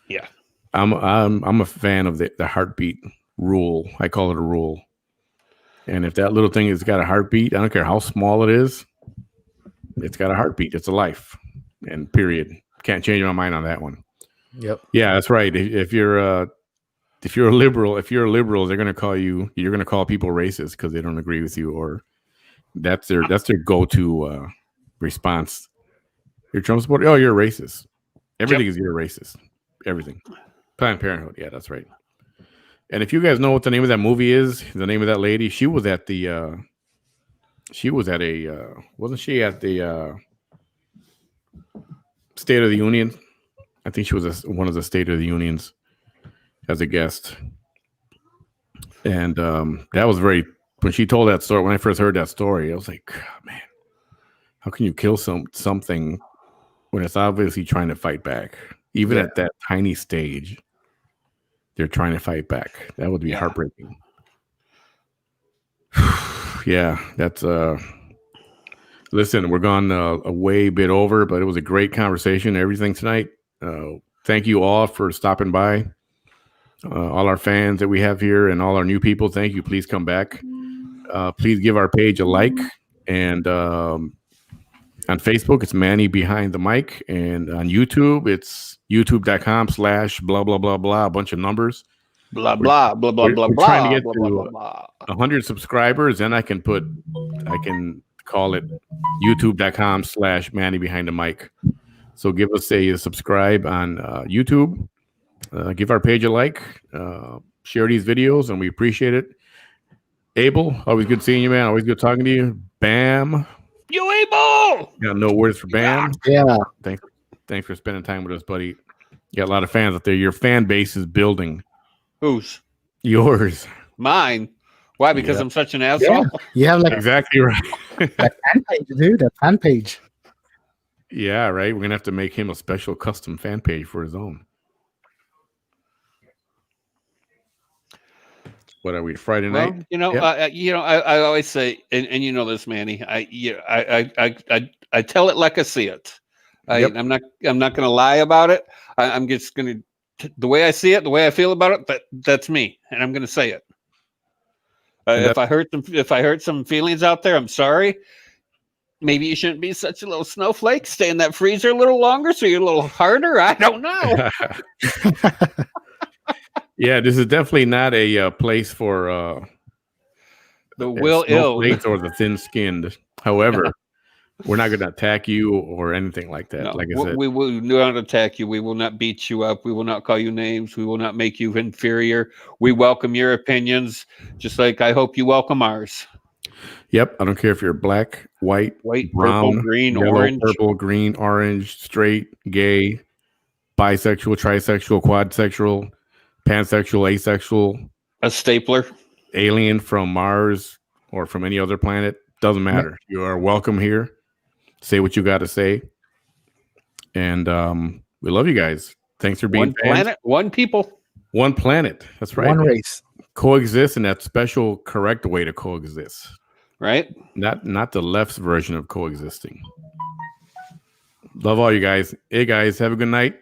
Yeah, I'm a fan of the heartbeat rule. I call it a rule. And if that little thing has got a heartbeat, I don't care how small it is, it's got a heartbeat. It's a life, and period. Can't change my mind on that one. Yep. Yeah, that's right. If you're a liberal, they're going to call you. You're going to call people racist because they don't agree with you, or that's their go-to response. You're Trump supporter. Oh, you're a racist. Everything is you're a racist. Everything. Planned Parenthood. Yeah, that's right. And if you guys know what the name of that movie is, the name of that lady, she was at the. Wasn't she at the State of the Union? I think she was one of the State of the Unions as a guest. And that was when she told that story, when I first heard that story, I was like, oh, man, how can you kill something when it's obviously trying to fight back? Even at that tiny stage, they're trying to fight back. That would be heartbreaking. Yeah, that's listen, we're gone a way bit over, but it was a great conversation, everything tonight. Thank you all for stopping by. All our fans that we have here and all our new people, thank you. Please come back. Please give our page a like. And on Facebook, it's Manny Behind the Mic. And on YouTube, it's youtube.com/blah, blah, blah, blah, a bunch of numbers. Blah blah blah blah We're, blah we're blah trying to get blah blah blah to blah. 100 subscribers, and I can call it youtube.com/Manny behind the mic. So give us a subscribe on YouTube. Give our page a like. Share these videos, and we appreciate it. Abel, always good seeing you, man. Always good talking to you. Bam. You able? Got no words for Bam. Yeah. Thanks for spending time with us, buddy. You got a lot of fans out there. Your fan base is building. Whose? Yours. Mine. Why? Because Yeah. I'm such an asshole. Yeah. You have like Exactly right. that fan page, dude. That fan page. Yeah, right. We're gonna have to make him a special custom fan page for his own. What are we? Friday Well, night? I always say, and you know this, Manny. I tell it like I see it. Yep. I'm not going to lie about it. I'm just going to the way I see it, the way I feel about it. That's me, and I'm going to say it. If I hurt some feelings out there, I'm sorry. Maybe you shouldn't be such a little snowflake. Stay in that freezer a little longer, so you're a little harder. I don't know. Yeah, this is definitely not a place for The will ill snowflakes or the thin-skinned. However, we're not going to attack you or anything like that. No, like I said, we will not attack you. We will not beat you up. We will not call you names. We will not make you inferior. We welcome your opinions, just like I hope you welcome ours. yep. I don't care if you're black, white, brown, purple, green, yellow, orange. purple, green, orange, straight, gay, bisexual, trisexual, quadsexual, pansexual, asexual, A stapler. alien from Mars or from any other planet. Doesn't matter. You are welcome here. Say what you got to say. And we love you guys. Thanks for being One planet, one people. One planet. That's right. One race. Coexist in that special, correct way to coexist. Right? Not the left's version of coexisting. Love all you guys. Hey, guys, have a good night.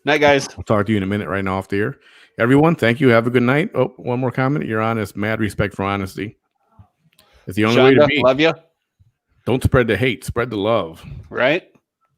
Night, guys. I'll talk to you in a minute right now off the air. Everyone, thank you. Have a good night. Oh, one more comment. You're honest. Mad respect for honesty. It's the only way to be. Love you. Don't spread the hate. Spread the love. Right?